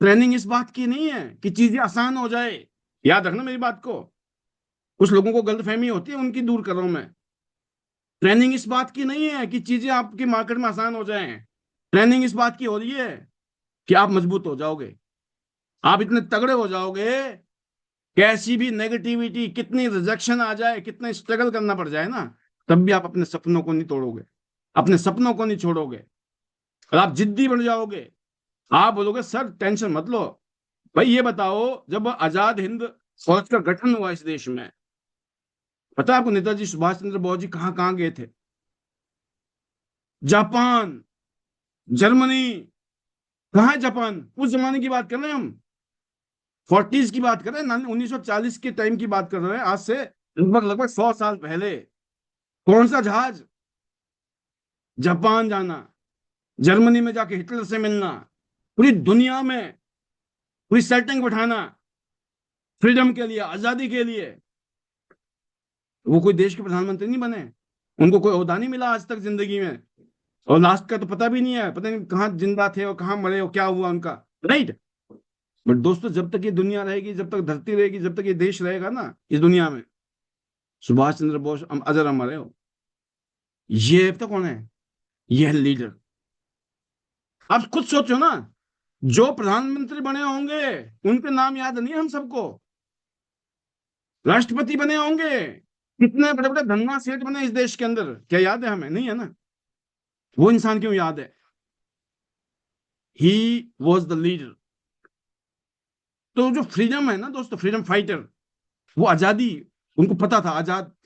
ट्रेनिंग इस बात की नहीं है कि चीजें आसान हो जाए। याद रखना मेरी बात को। कुछ लोगों को गलतफहमी होती है, उनकी दूर कर रहा हूं मैं। ट्रेनिंग इस बात की नहीं है कि चीजें आपकी मार्केट में आसान हो जाएं। ट्रेनिंग इस बात की हो रही है कि आप मजबूत हो जाओगे। आप इतने तगड़े हो जाओगे, कैसी भी नेगेटिविटी, कितनी रिजेक्शन आ जाए, कितना स्ट्रगल करना पड़ जाए ना, तब भी आप अपने सपनों को नहीं तोड़ोगे, अपने सपनों को नहीं छोड़ोगे। और आप जिद्दी बन जाओगे। आप बोलोगे सर टेंशन मत लो। भाई ये बताओ, जब आजाद हिंद फौज का गठन हुआ इस देश में, पता है आपको नेताजी सुभाष चंद्र बोस जी कहां कहां गए थे? Japan, Germany. कहां है जापान? उस जमाने की बात कर रहे हैं हम। 40s की बात कर रहे हैं, 1940 के टाइम की बात कर रहे हैं, आज से लगभग लगभग 100 साल पहले। कौन सा जहाज? जापान जाना, जर्मनी में जाके हिटलर से मिलना, पूरी दुनिया में पूरी सेटिंग बिठाना फ्रीडम के लिए, आजादी के लिए। वो कोई देश के प्रधानमंत्री नहीं बने, उनको कोई ओहदा नहीं मिला आज तक जिंदगी में, और लास्ट का तो पता भी नहीं है, पता नहीं कहाँ जिंदा थे और कहाँ मरे और क्या हुआ उनका, राइट। बट दोस्तों, जब तक ये दुनिया रहेगी, जब तक धरती रहेगी, जब तक ये देश रहेगा ना इस दुनिया में, सुभाष चंद्र बोस अजर अमर है। ये तो कौन है? ये है लीडर। आप खुद सोचो ना, जो प्रधानमंत्री बने होंगे उनके नाम याद नहीं है हम सबको, राष्ट्रपति बने होंगे, कितने बड़े बड़े धन्ना सेठ बने इस देश के अंदर, क्या याद है हमें? नहीं है ना। वो इंसान क्यों याद है? He was the leader. तो जो फ्रीडम है ना दोस्तों, फ्रीडम फाइटर, वो आजादी, उनको पता था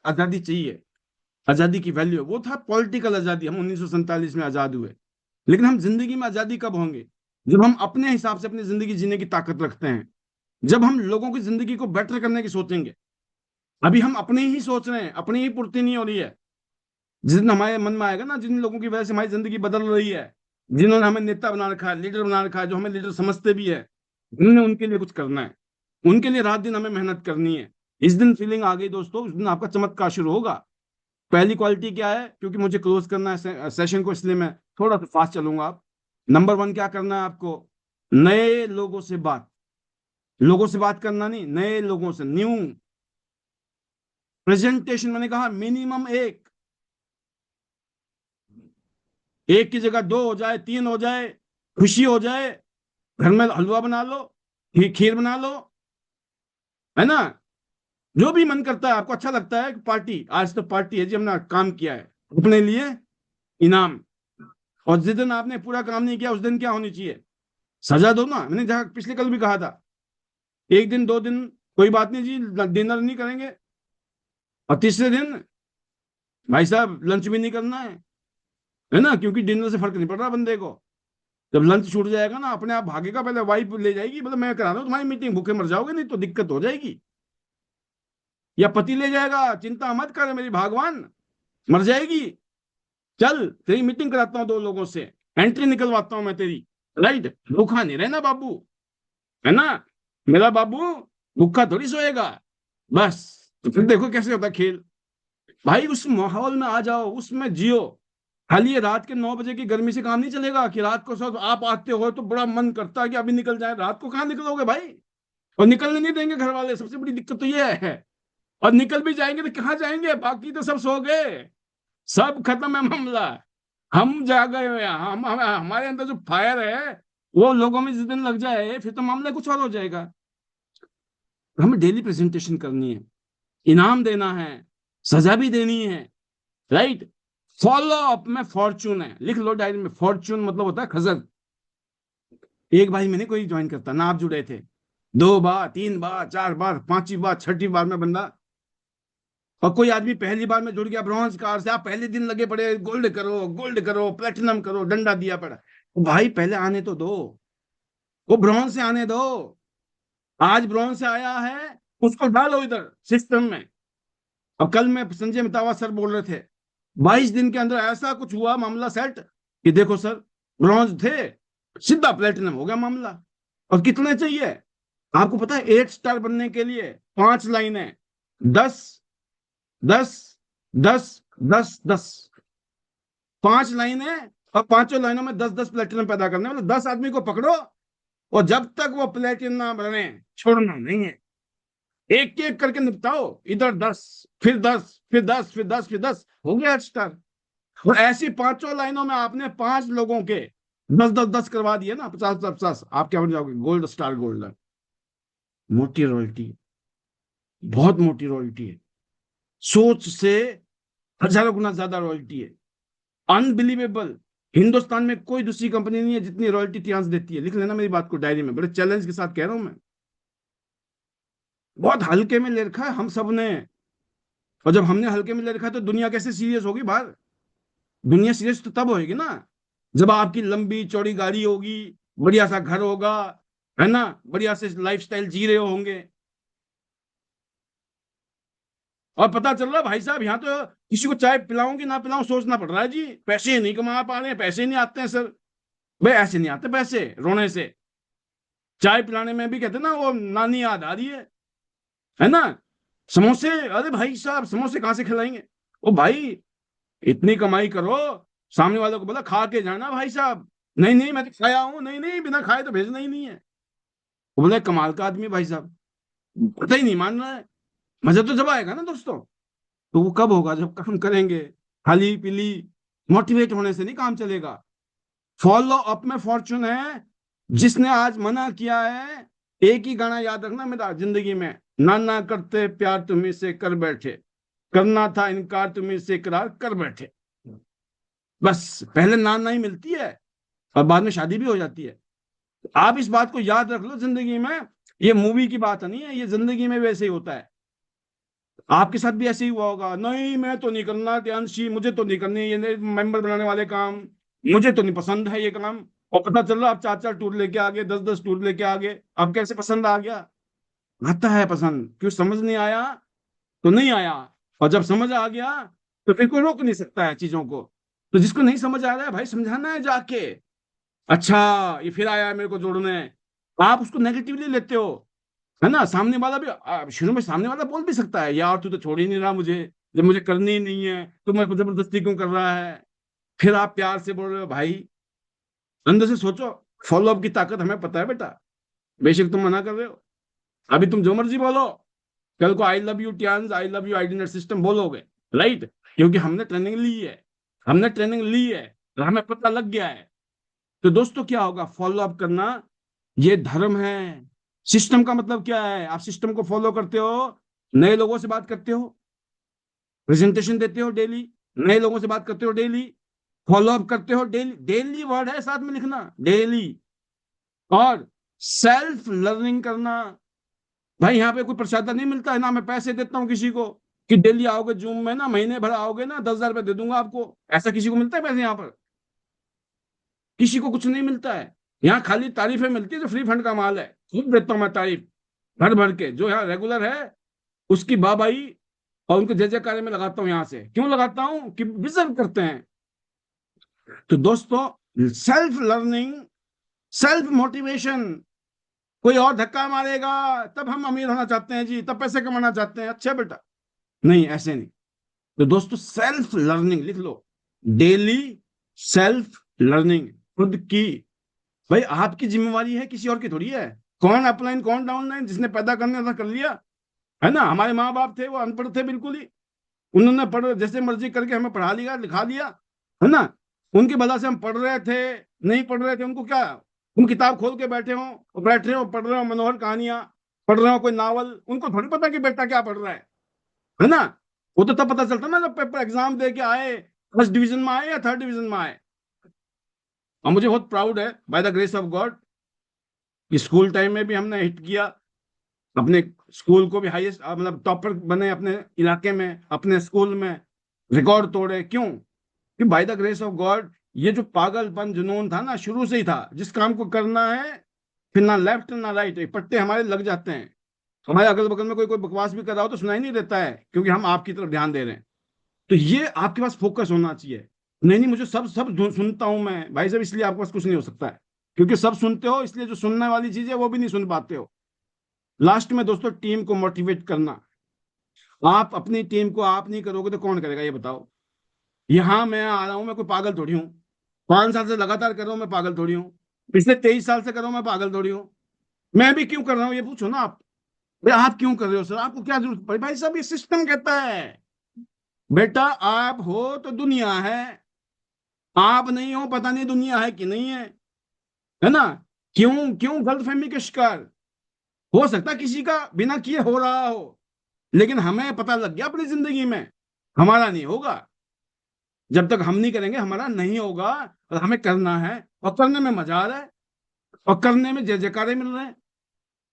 आजादी चाहिए, आजादी की वैल्यू, वो था पॉलिटिकल आजादी। हम 1947 में आजाद हुए, लेकिन हम जिंदगी में आजादी कब होंगे? जब हम अपने हिसाब से अपनी जिंदगी जीने की ताकत रखते हैं, जब हम लोगों की जिंदगी को बेटर करने की सोचेंगे। अभी हम अपनी ही सोच रहे हैं, अपनी ही पूर्ति नहीं हो रही है। जिस दिन हमारे मन में आएगा ना, जिन लोगों की वजह से हमारी जिंदगी बदल रही है, जिन्होंने हमें नेता बना रखा है, लीडर बना रखा है, जो हमें लीडर समझते भी है, उन्होंने उनके लिए कुछ करना है, उनके लिए रात दिन हमें मेहनत करनी है। इस दिन फीलिंग आ गई दोस्तों, उस दिन आपका चमत्कार शुरू होगा। पहली क्वालिटी क्या है? क्योंकि मुझे क्लोज करना है सेशन को, इसलिए मैं थोड़ा सा फास्ट चलूंगा। आप नंबर 1 क्या करना है आपको? नए लोगों से बात, लोगों से बात करना नहीं, नए लोगों से, न्यू प्रेजेंटेशन। मैंने कहा मिनिमम एक की जगह 2 हो जाए, 3 हो जाए, खुशी हो जाए। घर में हलवा बना लो, खीर बना लो, है ना, जो भी मन करता है आपको, अच्छा लगता है। पार्टी, आज तो पार्टी है जी, हमने काम किया है अपने लिए, इनाम। और जिस दिन आपने पूरा काम नहीं किया, उस दिन क्या होनी चाहिए? सजा दो ना। मैंने जहां पिछले कल भी कहा था, 1 दिन 2 दिन कोई बात नहीं जी, डिनर नहीं करेंगे, और तीसरे दिन भाई साहब लंच भी नहीं करना है ना, क्योंकि डिनर से फर्क नहीं पड़ रहा बंदे को। जब लंच छूट जाएगा ना, अपने आप भागेगा, पहले वाइफ ले जाएगी, मतलब मैं करा रहा हूँ तुम्हारी मीटिंग, भूखे मर जाओगे नहीं तो दिक्कत हो जाएगी, या पति ले जाएगा, चिंता मत कर मेरी भागवान, मर जाएगी, चल तेरी मीटिंग कराता हूँ 2 लोगों से, एंट्री निकलवाता हूँ मैं तेरी, राइट। भूखा नहीं रहना बाबू, है ना, मेरा बाबू भूखा थोड़ी सोएगा। बस, तो फिर देखो कैसे होता खेल। भाई उस माहौल में आ जाओ, उसमें जियो। खाली ये रात के 9 बजे की गर्मी से काम नहीं चलेगा, कि रात को सब आप आते हो तो बड़ा मन करता है कि अभी निकल जाए। रात को कहाँ निकलोगे भाई? और निकलने नहीं देंगे घर वाले, सबसे बड़ी दिक्कत तो ये है। और निकल भी जाएंगे तो कहाँ जाएंगे? बाकी तो सब सो गए, सब खत्म है मामला। हम जागे हुए हैं, हमारे अंदर जो फायर है वो लोगों में जिस दिन लग जाए, फिर तो मामला कुछ और हो जाएगा। हमें डेली प्रेजेंटेशन करनी है, इनाम देना है, सजा भी देनी है, राइट। फॉलो अप में फॉर्चून है, लिख लो डायरी में, फॉर्चून मतलब होता है खजर। एक भाई में नहीं कोई ज्वाइन करता ना, आप जुड़े थे 2 बार 3 बार 4 बार 5वीं बार 6वीं बार में बंदा, और कोई आदमी पहली बार में जुड़ गया ब्रॉन्ज कार से, आप पहले दिन लगे पड़े गोल्ड करो गोल्ड करो प्लेटिनम करो, डंडा दिया पड़ा। भाई पहले आने तो दो, वो ब्रॉन्ज से आने दो। आज ब्रॉन्ज से आया है, उसको डालो इधर सिस्टम में। अब कल में संजय मितावा सर बोल रहे थे, 22 दिन के अंदर ऐसा कुछ हुआ मामला सेट, कि देखो सर ब्रॉन्ज थे, सीधा प्लेटिनम हो गया मामला। और कितने चाहिए आपको पता है? 8 स्टार बनने के लिए 5 लाइनें, 10 10 10 10 10, 5 लाइनें, और 5 लाइनों में 10-10 प्लेटिनम पैदा करने, मतलब 10 आदमी को पकड़ो, और जब तक वो प्लेटिनम बने छोड़ना नहीं है, एक एक करके निपटाओ। इधर 10, फिर 10, फिर 10, फिर 10, फिर 10, हो गया 8 स्टार। और ऐसी 5 लाइनों में आपने 5 लोगों के 10-10-10 करवा दिए ना, 50-50, आप क्या बन जाओगे? Gold star golden. मोटी रॉयल्टी, बहुत मोटी रॉयल्टी है, सोच से हजारों गुना ज्यादा रॉयल्टी है, अनबिलीवेबल। हिंदुस्तान में कोई दूसरी कंपनी नहीं है जितनी रॉयल्टी टियास देती है। लिख लेना मेरी बात को डायरी में, बड़े चैलेंज के साथ कह रहा हूं मैं। बहुत हल्के में ले रखा है हम सब ने, और जब हमने हल्के में ले रखा है तो दुनिया कैसे सीरियस होगी बाहर? दुनिया सीरियस तो तब होगी ना, जब आपकी लंबी चौड़ी गाड़ी होगी, बढ़िया सा घर होगा, है ना, बढ़िया से लाइफस्टाइल जी रहे होंगे, और पता चल रहा है भाई साहब यहाँ तो किसी को चाय पिलाऊं कि ना पिलाऊं सोचना पड़ रहा है जी, पैसे नहीं कमा पा रहे हैं, पैसे नहीं आते हैं सर। भाई ऐसे नहीं आते पैसे रोने से, चाय पिलाने में भी कहते हैं ना वो नानी याद आ रही है ना। समोसे, अरे भाई साहब समोसे कहाँ से खिलाएंगे? ओ भाई इतनी कमाई करो, सामने वालों को बोला खा के जाना भाई साहब, नहीं नहीं मैं तो खाया हूं, नहीं नहीं बिना खाए तो भेजना ही नहीं है। वो बोला कमाल का आदमी भाई साहब, पता ही नहीं मान रहा है। मजा तो जब आएगा ना दोस्तों, तो वो कब होगा जब काम करेंगे। खाली पीली मोटिवेट होने से नहीं काम चलेगा। फॉलो अप में फॉर्चून है। जिसने आज मना किया है, एक ही गाना याद रखना मेरा जिंदगी में, ना ना करते प्यार तुम्ही से कर बैठे, करना था इनकार तुम्ही से इकरार कर बैठे। बस पहले ना ना ही मिलती है और बाद में शादी भी हो जाती है। आप इस बात को याद रख लो जिंदगी में। ये मूवी की बात नहीं है, ये जिंदगी में वैसे ही होता है। आपके साथ भी ऐसे ही हुआ होगा, नहीं मैं तो नहीं करना ध्यानशी, मुझे तो नहीं करनी ये मेंबर बनाने वाले काम, मुझे तो नहीं पसंद है ये काम। और पता चल रहा आप 4-4 टूर लेके आ गए, 10-10 टूर लेके आ गए, अब कैसे पसंद आ गया? आता है पसंद, क्यों समझ नहीं आया तो नहीं आया, और जब समझ आ गया तो फिर कोई रोक नहीं सकता है चीजों को। तो जिसको नहीं समझ आ रहा है भाई समझाना है जाके। अच्छा ये फिर आया है मेरे को जोड़ने, आप उसको नेगेटिवली लेते हो, है ना। सामने वाला भी शुरू में सामने वाला बोल भी सकता है यार तू तो छोड़ ही नहीं रहा मुझे, जब मुझे करनी ही नहीं है तो मैं जबरदस्ती क्यों कर रहा है। फिर आप प्यार से बोल रहे हो भाई, अंदर से सोचो, फॉलोअप की ताकत हमें पता है बेटा। बेशक तुम मना कर रहे हो, अभी तुम जो मर्जी बोलो, कल को I love you Tiens, I love you ID system बोलोगे, राइट, क्योंकि हमने ट्रेनिंग ली है, हमने ट्रेनिंग ली है, और हमें पता लग गया है। तो दोस्तों क्या होगा, फॉलो अप करना ये धर्म है। सिस्टम का मतलब क्या है, आप सिस्टम को फॉलो करते हो, नए लोगों से बात करते हो, प्रेजेंटेशन देते हो डेली, नए लोगों से बात करते हो डेली, फॉलो अप करते हो डेली, डेली वर्ड है साथ में लिखना डेली। और सेल्फ लर्निंग करना, भाई यहाँ पे कोई प्रसाद नहीं मिलता है ना, मैं पैसे देता हूँ किसी को कि डेली आओगे जूम में ना, महीने भर आओगे ना 10,000 रुपये दे दूंगा आपको, ऐसा किसी को मिलता है पैसे यहाँ पर? किसी को कुछ नहीं मिलता है। यहाँ खाली तारीफें मिलती है, जो फ्री फंड का माल है, खुद देता हूँ मैं तारीफ भर भर के, जो यहाँ रेगुलर है उसकी बाबाई और उनको जय जयकारे में लगाता हूँ। यहाँ से क्यों लगाता हूँ कि डिजर्व करते हैं। तो दोस्तों सेल्फ लर्निंग, सेल्फ मोटिवेशन, कोई और धक्का मारेगा तब हम अमीर होना चाहते हैं जी, तब पैसे कमाना चाहते हैं, अच्छा बेटा नहीं ऐसे नहीं। तो दोस्तों सेल्फ लर्निंग लिख लो, डेली सेल्फ लर्निंग, खुद की। भाई आपकी जिम्मेवारी है, किसी और की थोड़ी है। कौन अपलाइन कौन डाउनलाइन, जिसने पैदा करने था कर लिया, है ना। हमारे माँ बाप थे वो अनपढ़ थे बिल्कुल ही, उन्होंने पढ़ जैसे मर्जी करके हमें पढ़ा लिया लिखा दिया, है ना। उनकी वजह से हम पढ़ रहे थे, नहीं पढ़ रहे थे उनको क्या, उन किताब खोल के बैठे हो पढ़ रहे हो मनोहर कहानियां, पढ़ रहे हो कोई नावल, उनको थोड़ी पता कि बेटा क्या पढ़ रहा है ना। वो तो तब पता चलता ना जब पेपर एग्जाम दे के आए, फर्स्ट डिवीजन में आए या थर्ड डिवीजन में आए। और मुझे बहुत प्राउड है by the grace of God, school time में भी हमने हिट किया, अपने स्कूल को भी हाईएस्ट मतलब टॉपर बने अपने इलाके में, अपने स्कूल में रिकॉर्ड तोड़े। क्यों? कि by the grace of God ये जो पागलपन जुनून था ना शुरू से ही था, जिस काम को करना है फिर ना लेफ्ट ना राइट, पट्टे हमारे लग जाते हैं। हमारे अगल बगल में कोई कोई बकवास भी कर रहा हो तो सुनाई नहीं देता है, क्योंकि हम आपकी तरफ ध्यान दे रहे हैं। तो ये आपके पास फोकस होना चाहिए। नहीं नहीं मुझे सब सब सुनता हूं मैं भाई साहब, इसलिए आपके पास कुछ नहीं हो सकता है, क्योंकि सब सुनते हो इसलिए जो सुनने वाली चीज है वो भी नहीं सुन पाते हो। लास्ट में दोस्तों टीम को मोटिवेट करना, आप अपनी टीम को आप नहीं करोगे तो कौन करेगा ये बताओ। यहाँ मैं आ रहा हूं, मैं कोई पागल थोड़ी हूँ, 5 साल से लगातार कर रहा हूं, मैं पागल थोड़ी हूँ, पिछले 23 साल से कर रहा हूं, मैं पागल थोड़ी हूँ। मैं भी क्यों कर रहा हूँ ये पूछो ना आप, भाई आप क्यों कर रहे हो सर, आपको क्या जरूरत पड़ी? भाई साहब ये सिस्टम कहता है, बेटा आप हो तो दुनिया है, आप नहीं हो पता नहीं दुनिया है कि नहीं है ना। क्यों क्यों गलतफहमी के शिकार, हो सकता है किसी का बिना किए हो रहा हो, लेकिन हमें पता लग गया अपनी जिंदगी में हमारा नहीं होगा। जब तक हम नहीं करेंगे हमारा नहीं होगा, और हमें करना है, और करने में मजा आ रहा है, और करने में जय जयकारे मिल रहे हैं,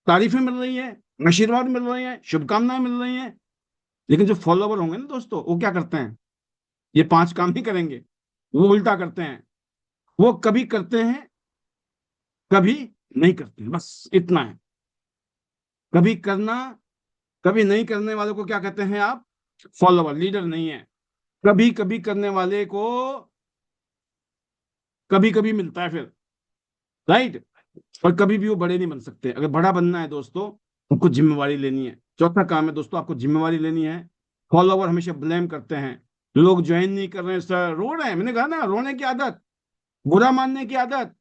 तारीफें मिल रही है, आशीर्वाद मिल रहे हैं, शुभकामनाएं मिल रही हैं। लेकिन जो फॉलोवर होंगे ना दोस्तों, वो क्या करते हैं, ये 5 काम नहीं करेंगे, वो उल्टा करते हैं। वो कभी करते हैं कभी नहीं करते, बस इतना है। कभी करना, कभी नहीं करने वालों को क्या कहते हैं आप? फॉलोवर, लीडर नहीं है। कभी कभी करने वाले को कभी कभी मिलता है फिर, राइट। और कभी भी वो बड़े नहीं बन सकते। अगर बड़ा बनना है दोस्तों, आपको जिम्मेवारी लेनी है। चौथा काम है दोस्तों, आपको जिम्मेवारी लेनी है। फॉलोवर हमेशा ब्लेम करते हैं, लोग ज्वाइन नहीं कर रहे हैं सर, रो रहे हैं। मैंने कहा ना, रोने की आदत, बुरा मानने की आदत,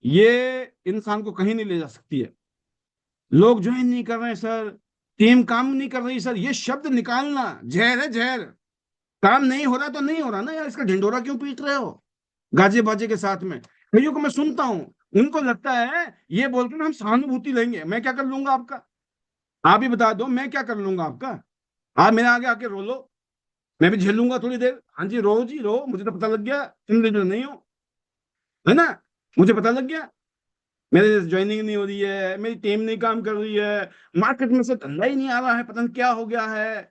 ये इंसान को कहीं नहीं ले जा सकती है। लोग ज्वाइन नहीं कर रहे हैं सर, टीम काम नहीं कर रही सर, ये शब्द निकालना जहर है, जहर। काम नहीं हो रहा तो नहीं हो रहा ना यार, इसका ढिंडोरा क्यों पीट रहे हो गाजे बाजे के साथ में? कईयों को मैं सुनता हूं, उनको लगता है ये बोल के ना हम सहानुभूति लेंगे। मैं क्या कर लूंगा आपका? आप ही बता दो, मैं क्या कर लूंगा आपका? आप मेरे आगे आके रो लो, मैं भी झेलूंगा थोड़ी देर। हाँ जी, रो जी रो, मुझे तो पता लग गया तुम लीडर नहीं हो, है ना? मुझे पता लग गया, मेरे ज्वाइनिंग नहीं हो रही है, मेरी टीम नहीं काम कर रही है, मार्केट में से धंधा ही नहीं आ रहा है, पता नहीं क्या हो गया है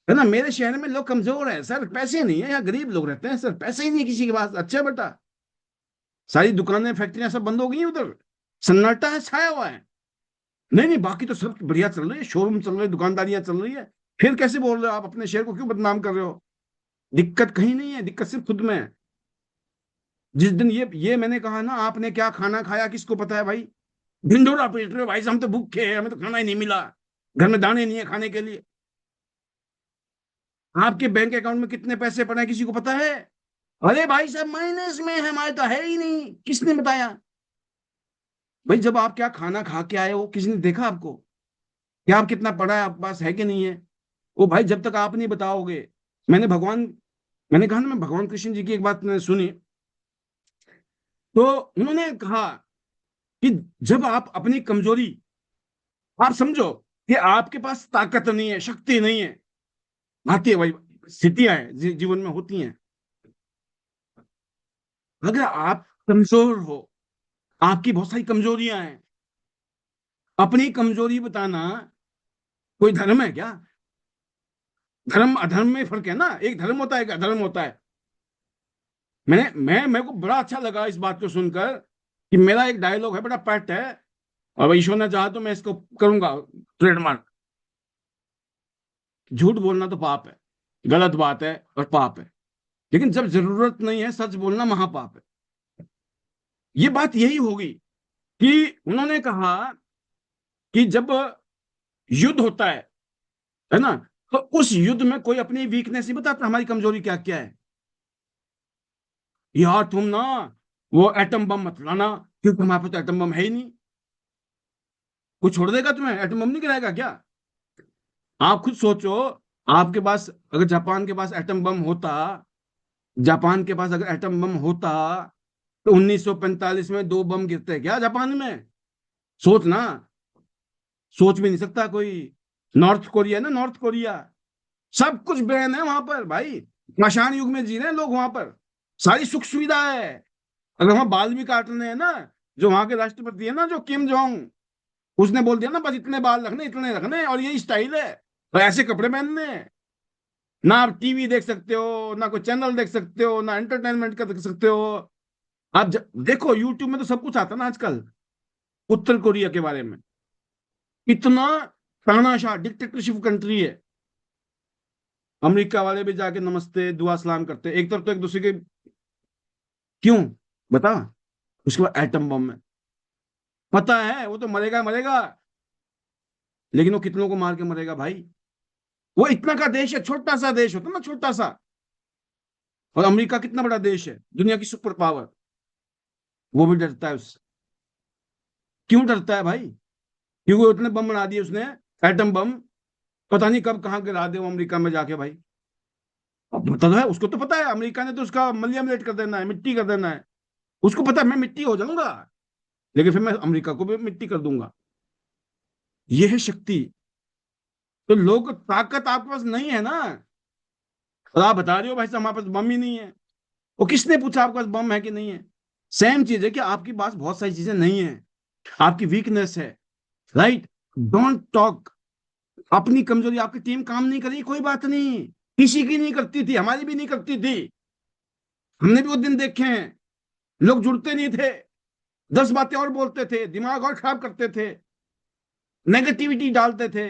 ना? मेरे शहर में लोग कमजोर हैं सर, पैसे नहीं है, यहाँ गरीब लोग रहते हैं सर, पैसे ही नहीं है किसी के पास। अच्छा बेटा, सारी दुकानें फैक्ट्रियां सब बंद हो गई हैं उधर, सन्नाटा है, छाया हुआ है। नहीं नहीं, बाकी तो सब बढ़िया चल रही है, शोरूम चल रहे हैं, दुकानदारियां चल रही है। फिर कैसे बोल रहे हो आप? अपने शहर को क्यों बदनाम कर रहे हो? दिक्कत कहीं नहीं है, दिक्कत सिर्फ खुद में है। जिस दिन ये मैंने कहा ना, आपने क्या खाना खाया किसको पता है भाई? ढिंढोरा पीट रहे हो भाई साहब, हम तो भूखे हैं, हमें तो खाना ही नहीं मिला, घर में दाने नहीं है खाने के लिए। आपके बैंक अकाउंट में कितने पैसे पड़े हैं किसी को पता है? अरे भाई साहब, माइनस में है, हमारे तो है ही नहीं। किसने बताया भाई? जब आप क्या खाना खा के आए हो, किसी ने देखा आपको? क्या आप कितना पड़ा है, आपके पास है कि नहीं है? वो भाई जब तक आप नहीं बताओगे। मैंने भगवान मैंने कहा ना, मैं भगवान कृष्ण जी की एक बात मैंने सुनी, तो उन्होंने कहा कि जब आप अपनी कमजोरी, आप समझो कि आपके पास ताकत नहीं है, शक्ति नहीं है, आती है भाई, स्थितियां हैं जीवन में होती हैं। अगर आप कमजोर हो, आपकी बहुत सारी कमजोरियां हैं, अपनी कमजोरी बताना कोई धर्म है क्या? धर्म अधर्म में फर्क है ना, एक धर्म होता है, एक अधर्म होता है। मेरे को बड़ा अच्छा लगा इस बात को सुनकर कि मेरा एक डायलॉग है, बड़ा पैट है, और ईश्वर ने चाहा तो मैं इसको करूंगा ट्रेडमार्क। झूठ बोलना तो पाप है, गलत बात है और पाप है, लेकिन जब जरूरत नहीं है सच बोलना महापाप है। ये बात यही होगी कि उन्होंने कहा कि जब युद्ध होता है ना, तो उस युद्ध में कोई अपनी वीकनेस नहीं बताता, हमारी कमजोरी क्या क्या है। यार तुम ना वो एटम बम मत लाना, क्योंकि हमारे पास तो एटम बम है ही नहीं। कोई छोड़ देगा तुम्हें? एटम बम नहीं गिराएगा क्या? आप खुद सोचो, आपके पास अगर जापान के पास एटम बम होता, जापान के पास अगर एटम बम होता, तो 1945 में 2 बम गिरते क्या जापान में? सोच ना, सोच भी नहीं सकता कोई। नॉर्थ कोरिया ना, नॉर्थ कोरिया, सब कुछ बैन है वहां पर भाई। मशान युग में जी रहे हैं लोग वहां पर, सारी सुख सुविधा है। अगर वहां बाल भी काटने हैं ना, जो वहां के राष्ट्रपति है ना, जो किम जोंग, उसने बोल दिया ना, बस इतने बाल रखने, इतने रखने, और यही स्टाइल है, और ऐसे कपड़े पहनने हैं। ना आप टीवी देख सकते हो, ना कोई चैनल देख सकते हो, ना एंटरटेनमेंट कर सकते हो। आप देखो यूट्यूब में तो सब कुछ आता है ना आजकल, उत्तर कोरिया के बारे में। इतना तानाशाह डिक्टेटरशिप कंट्री है। अमेरिका वाले भी जाके नमस्ते दुआ सलाम करते हैं, एक तरफ तो एक दूसरे के, क्यों बता? उसके बाद एटम बम में, पता है वो तो मरेगा मरेगा, लेकिन वो कितनों को मार के मरेगा भाई? वो इतना का देश है, छोटा सा देश होता ना, छोटा सा। और अमेरिका कितना बड़ा देश है, दुनिया की सुपर पावर, वो भी डरता है उससे। क्यों डरता है भाई? क्योंकि उतने बम बना दिए उसने, एटम बम, पता नहीं कब कहां गिरा दे वो अमेरिका में जाके भाई। अब पता है, उसको तो पता है, अमेरिका ने तो उसका मलियामेट कर देना है, मिट्टी कर देना है। उसको पता है मैं मिट्टी हो जाऊंगा, लेकिन फिर मैं अमेरिका को भी मिट्टी कर दूंगा। ये है शक्ति। तो लोग, ताकत आपके पास नहीं है ना, और आप बता रहे हो भाई साहब हमारे पास बम ही नहीं है। वो किसने पूछा आपके पास बम है कि नहीं है? सेम चीज है कि आपके पास बहुत सारी चीजें नहीं है, आपकी वीकनेस है, राइट। डोंट टॉक अपनी कमजोरी। आपकी टीम काम नहीं करी, कोई बात नहीं, किसी की नहीं करती थी, हमारी भी नहीं करती थी। हमने भी वो दिन देखे हैं, लोग जुड़ते नहीं थे, 10 बातें और बोलते थे, दिमाग और खराब करते थे, नेगेटिविटी डालते थे।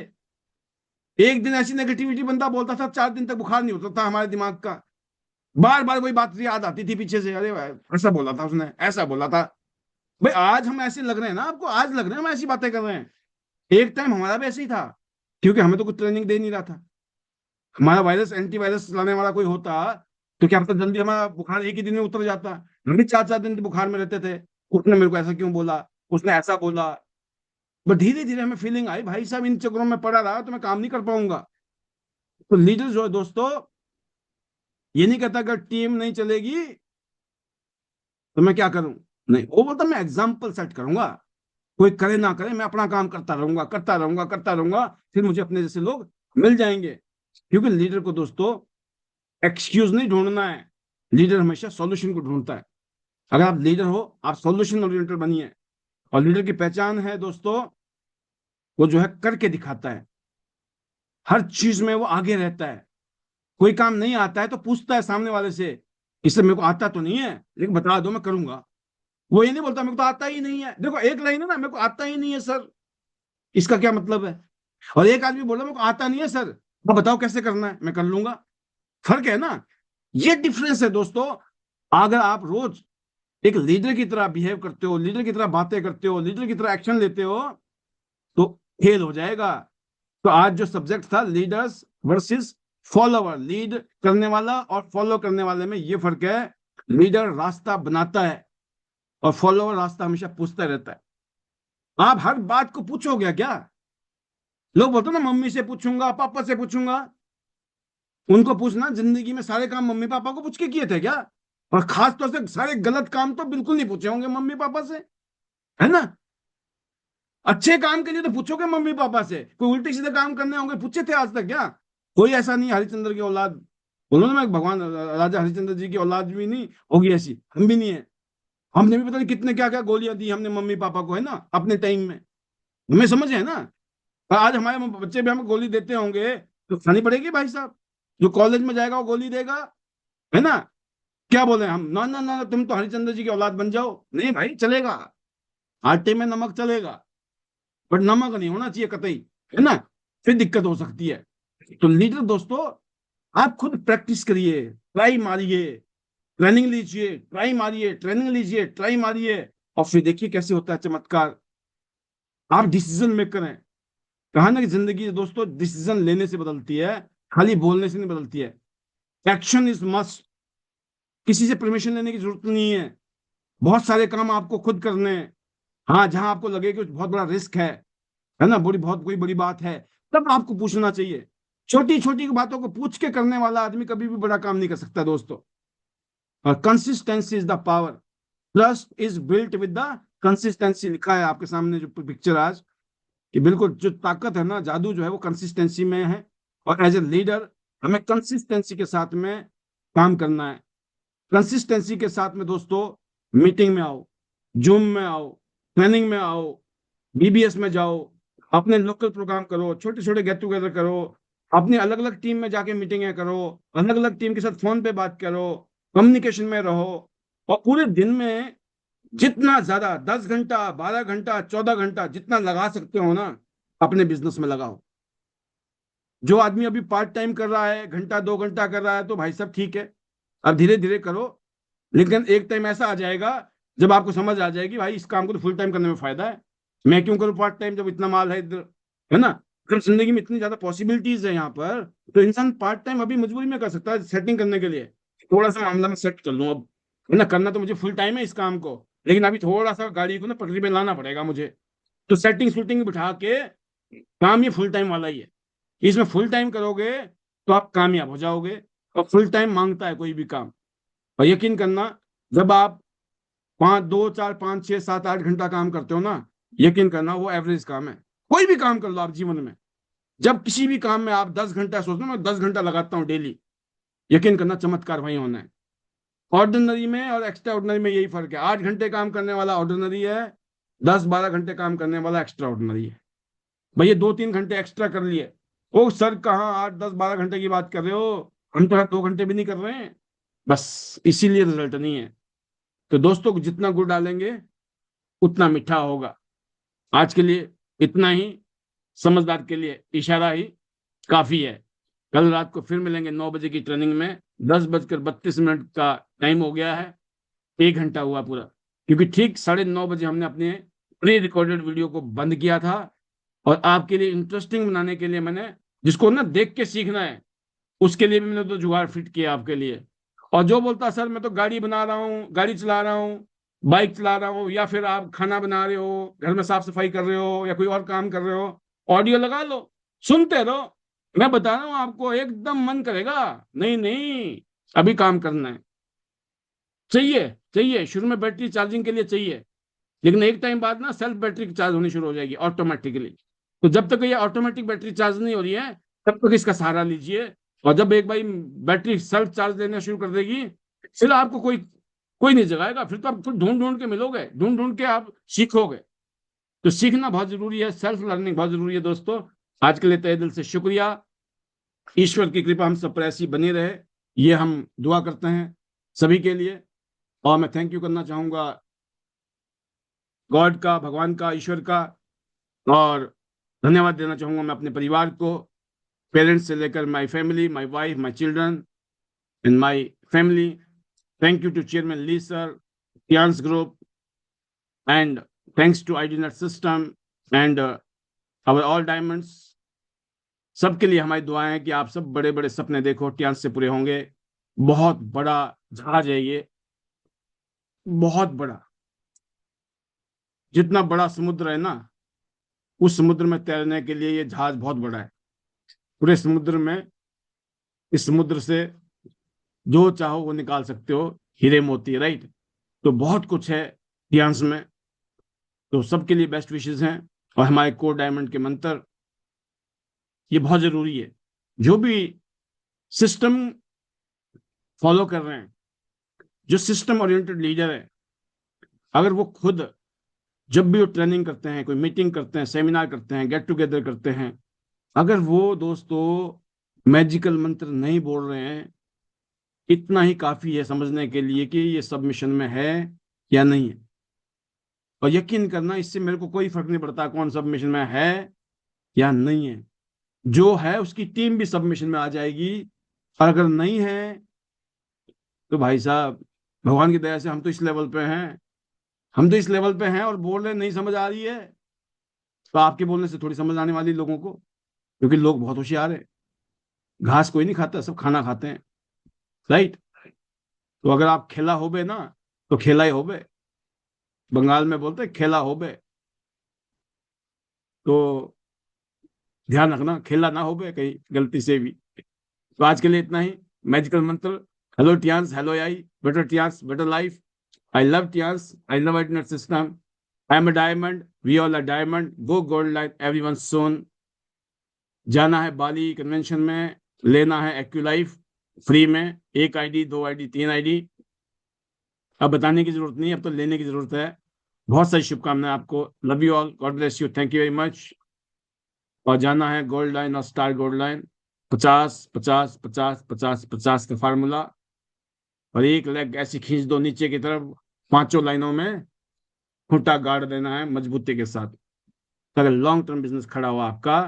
एक दिन ऐसी नेगेटिविटी बंदा बोलता था, 4 दिन तक बुखार नहीं होता था हमारे दिमाग का। बार बार वही बात याद आती थी पीछे से, अरे भाई ऐसा बोला था उसने, ऐसा बोला था। भाई आज हम ऐसे लग रहे हैं ना आपको, आज लग रहे हैं हम ऐसी बातें कर रहे हैं, एक टाइम हमारा भी ऐसे ही था, क्योंकि हमें तो कुछ ट्रेनिंग दे नहीं रहा था। हमारा वायरस एंटीवायरस लाने वाला कोई होता तो क्या पता जल्दी हमारा बुखार एक ही दिन में उतर जाता। हम भी 4 4 दिन बुखार में रहते थे, उसने मेरे को ऐसा क्यों बोला, उसने ऐसा बोला। बट धीरे धीरे हमें फीलिंग आई, भाई साहब इन चक्करों में पड़ा रहा तो मैं काम नहीं कर पाऊंगा। तो लीडर जो है दोस्तों, ये नहीं कहता अगर टीम नहीं चलेगी तो मैं क्या करूं, नहीं, वो बोलता मैं एग्जाम्पल सेट करूंगा, कोई करे ना करे मैं अपना काम करता रहूंगा, करता रहूंगा, करता रहूंगा, फिर मुझे अपने जैसे लोग मिल जाएंगे। क्योंकि लीडर को दोस्तों एक्सक्यूज नहीं ढूंढना है, लीडर हमेशा सॉल्यूशन को ढूंढता है। अगर आप लीडर हो, आप सॉल्यूशन ओरिएंटेड बनिए। और लीडर की पहचान है दोस्तों, वो जो है करके दिखाता है, हर चीज में वो आगे रहता है। कोई काम नहीं आता है तो पूछता है सामने वाले से, इससे मेरे को आता तो नहीं है लेकिन बता दो मैं करूंगा। वो ये नहीं बोलता मेरे को तो आता ही नहीं है, देखो एक लाइन है ना, मेरे को आता ही नहीं है सर, इसका क्या मतलब है। और एक आदमी बोला मेरे को आता नहीं है सर, अब बताओ कैसे करना है, मैं कर लूंगा। फर्क है ना, ये डिफरेंस है दोस्तों। अगर आप रोज एक लीडर की तरह बिहेव करते हो, लीडर की तरह बातें करते हो, लीडर की तरह एक्शन लेते हो, तो फेल हो जाएगा। तो आज जो सब्जेक्ट था लीडर्स वर्सेस फॉलोवर, लीड करने वाला और फॉलो करने वाले में ये फर्क है। लीडर रास्ता बनाता है और फॉलोवर रास्ता हमेशा पूछता रहता है। आप हर बात को पूछोगे क्या, लोग बोलते ना मम्मी से पूछूंगा, पापा से पूछूंगा, उनको पूछना जिंदगी में सारे काम मम्मी पापा को पूछ के किए थे क्या। और खास तौर से सारे गलत काम तो बिल्कुल नहीं पूछे होंगे मम्मी पापा से, है ना। अच्छे काम के लिए तो पूछोगे मम्मी पापा से, कोई उल्टे सीधे काम करने होंगे पूछे थे आज तक क्या। कोई ऐसा नहीं हरिश्चंद्र की औलाद, बोलो ना मैं भगवान राजा हरिश्चंद्र जी की औलाद भी नहीं होगी ऐसी, हम भी नहीं है। हमने भी पता नहीं कितने क्या क्या गोलियां दी हमने मम्मी पापा को, है ना, अपने टाइम में, हमें समझ है ना। और आज हमारे बच्चे भी हमें गोली देते होंगे तो खानी पड़ेगी भाई साहब। जो कॉलेज में जाएगा वो गोली देगा, है ना। क्या बोले हम, ना ना ना तुम तो हरिश्चंद्र जी की औलाद बन जाओ, नहीं भाई चलेगा, आटे में नमक चलेगा, बट नमक नहीं होना चाहिए कतई, है ना, फिर दिक्कत हो सकती है। तो लीडर दोस्तों, आप खुद प्रैक्टिस करिए, ट्राई मारिए, ट्रेनिंग लीजिए, ट्राई मारिए, ट्रेनिंग लीजिए, ट्राई मारिए, और फिर देखिए कैसे होता है चमत्कार। आप डिसीजन मेकर हैं। कहा ना कि जिंदगी दोस्तों डिसीजन लेने से बदलती है, खाली बोलने से नहीं बदलती है। एक्शन इज मस्ट, किसी से परमिशन लेने की जरूरत नहीं है। बहुत सारे काम आपको खुद करने हैं। हाँ, जहां आपको लगे कि बहुत बड़ा रिस्क है ना, बहुत कोई बड़ी बात है, तब आपको पूछना चाहिए। छोटी छोटी बातों को पूछ के करने वाला आदमी कभी भी बड़ा काम नहीं कर सकता दोस्तों। और consistency is the power, trust is built with the consistency, लिखा है आपके सामने जो पिक्चर आज, कि बिल्कुल जो ताकत है ना, जादू जो है वो कंसिस्टेंसी में है। और एज ए लीडर हमें कंसिस्टेंसी के साथ में काम करना है। कंसिस्टेंसी के साथ में दोस्तों मीटिंग में आओ, जूम में आओ, ट्रेनिंग में आओ, बीबीएस में जाओ, अपने लोकल प्रोग्राम करो, छोटे छोटे गेट टुगेदर करो, अपनी अलग अलग टीम में जाके मीटिंगें करो, अलग अलग टीम के साथ फोन पे बात करो, कम्युनिकेशन में रहो। और पूरे दिन में जितना ज्यादा 10 घंटा, 12 घंटा, 14 घंटा जितना लगा सकते हो ना, अपने बिजनेस में लगाओ। जो आदमी अभी पार्ट टाइम कर रहा है, घंटा 2 घंटा कर रहा है, तो भाई साहब ठीक है, अब धीरे धीरे करो। लेकिन एक टाइम ऐसा आ जाएगा जब आपको समझ आ जाएगी भाई इस काम को तो फुल टाइम करने में फायदा है, मैं क्यों करूँ पार्ट टाइम जब इतना माल है इधर, है ना। जब जिंदगी में इतनी ज्यादा पॉसिबिलिटीज है यहाँ पर, तो इंसान पार्ट टाइम अभी मजबूरी में कर सकता है सेटिंग करने के लिए। थोड़ा सा मामला में सेट कर लूँ अब, है ना, करना तो मुझे फुल टाइम है इस काम को, लेकिन अभी थोड़ा सा गाड़ी को ना पटरी पे लाना पड़ेगा मुझे। तो सेटिंग शूटिंग बिठा के काम ये फुल टाइम वाला ही है। इसमें फुल टाइम करोगे तो आप कामयाब हो जाओगे। और फुल टाइम मांगता है कोई भी काम। और यकीन करना, जब आप 5 2 4 5 6 7 8 घंटा काम करते हो ना, यकीन करना वो एवरेज काम है। कोई भी काम कर लो आप जीवन में, जब किसी भी काम में आप 10 घंटा सोचो, मैं 10 घंटा लगाता हूँ डेली, यकीन करना चमत्कार वही होना है। ऑर्डिनरी में और एक्स्ट्रा ऑर्डिनरी में यही फर्क है, 8 घंटे काम करने वाला ऑर्डिनरी है, 10 12 घंटे काम करने वाला एक्स्ट्रा ऑर्डिनरी है। भैया 2 3 घंटे एक्स्ट्रा कर लिए, ओ सर कहाँ 8 10 12 घंटे की बात कर रहे हो, हम तो 2 घंटे भी नहीं कर रहे हैं, बस इसीलिए रिजल्ट नहीं है। तो दोस्तों को जितना गुड़ डालेंगे उतना मीठा होगा। आज के लिए इतना ही, समझदार के लिए इशारा ही काफी है। कल रात को फिर मिलेंगे 9 बजे की ट्रेनिंग में। 10:32 का टाइम हो गया है, 1 घंटा हुआ पूरा, क्योंकि ठीक 9:30 बजे हमने अपने प्री रिकॉर्डेड वीडियो को बंद किया था। और आपके लिए इंटरेस्टिंग बनाने के लिए मैंने, जिसको ना देख के सीखना है, उसके लिए भी मैंने तो जुगाड़ फिट किया आपके लिए। और जो बोलता सर मैं तो गाड़ी बना रहा हूँ, गाड़ी चला रहा हूँ, बाइक चला रहा हूँ, या फिर आप खाना बना रहे हो, घर में साफ सफाई कर रहे हो, या कोई और काम कर रहे हो, ऑडियो लगा लो, सुनते रहो। मैं बता रहा हूँ आपको, एकदम मन करेगा। नहीं नहीं, अभी काम करना है। चाहिए, चाहिए शुरू में बैटरी चार्जिंग के लिए चाहिए, लेकिन एक टाइम बाद ना सेल्फ बैटरी चार्ज होनी शुरू हो जाएगी ऑटोमेटिकली। तो जब तक ये ऑटोमेटिक बैटरी चार्ज नहीं हो रही है, तब तक इसका सहारा लीजिए। और जब एक बार बैटरी सेल्फ चार्ज लेना शुरू कर देगी, फिर आपको कोई कोई नहीं जगाएगा। फिर तो आप खुद ढूंढ ढूंढ के मिलोगे, ढूंढ ढूंढ के आप सीखोगे। तो सीखना बहुत जरूरी है, सेल्फ लर्निंग बहुत जरूरी है दोस्तों। आज के लिए तहे दिल से शुक्रिया। ईश्वर की कृपा हम सब पर ऐसी बनी रहे, ये हम दुआ करते हैं सभी के लिए। और मैं थैंक यू करना चाहूंगा गॉड का, भगवान का, ईश्वर का। और धन्यवाद देना चाहूंगा मैं अपने परिवार को, पेरेंट्स से लेकर my family, my wife, my children and my family. Thank you to chairman Lee sir, Tians Group, and thanks to IDNet System and our all diamonds। सबके लिए हमारी दुआएं हैं कि आप सब बड़े बड़े सपने देखो, टियांस से पूरे होंगे। बहुत बड़ा जहाज है ये, बहुत बड़ा। जितना बड़ा समुद्र है ना, उस समुद्र में तैरने के लिए ये जहाज बहुत बड़ा है। पूरे समुद्र में, इस समुद्र से जो चाहो वो निकाल सकते हो, हीरे मोती, राइट। तो बहुत कुछ है टियांस में। तो सबके लिए बेस्ट विशेस हैं। और हमारे कोर डायमंड के मंत्र, ये बहुत जरूरी है। जो भी सिस्टम फॉलो कर रहे हैं, जो सिस्टम ओरिएंटेड लीडर है, अगर वो खुद जब भी वो ट्रेनिंग करते हैं, कोई मीटिंग करते हैं, सेमिनार करते हैं, गेट टुगेदर करते हैं, अगर वो दोस्तों मैजिकल मंत्र नहीं बोल रहे हैं, इतना ही काफी है समझने के लिए कि ये सबमिशन में है या नहीं है। और यकीन करना, इससे मेरे को कोई फर्क नहीं पड़ता कौन सबमिशन में है या नहीं है। जो है उसकी टीम भी सबमिशन में आ जाएगी। और अगर नहीं है तो भाई साहब, भगवान की दया से हम तो इस लेवल पे हैं, हम तो इस लेवल पे हैं और बोल रहे नहीं समझ आ रही है, तो आपके बोलने से थोड़ी समझ आने वाली लोगों को। क्योंकि लोग बहुत होशियार है, घास कोई नहीं खाता, सब खाना खाते हैं, राइट। तो अगर आप खेला होबे ना, तो खेला ही होबे। बंगाल में बोलते हैं खेला होबे। तो ध्यान रखना, खेला ना होबे कहीं गलती से भी। तो आज के लिए इतना ही। Magical mantra, hello Tiens, hello I, better Tiens, better life. I love Tiens, I love internet system. I am a diamond, we all are diamond, go gold like everyone soon. जाना है बाली कन्वेंशन में, लेना है एक्यूलाइफ फ्री में। 1 ID, 2 ID, 3 ID. अब बताने की जरूरत नहीं, अब तो लेने की जरूरत है। बहुत सारी शुभकामनाएं आपको। Love you all, God bless you, thank you very much. और जाना है गोल्ड लाइन और स्टार गोल्ड लाइन। 50 50 50 50 50 का फार्मूला। और एक लेग ऐसी खींच दो नीचे की तरफ, पांचों लाइनों में खूंटा गाड़ देना है मजबूती के साथ, ताकि लॉन्ग टर्म बिजनेस खड़ा हो आपका।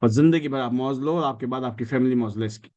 और जिंदगी भर आप मौज लो, और आपके बाद आपकी फैमिली मौज ले इसकी।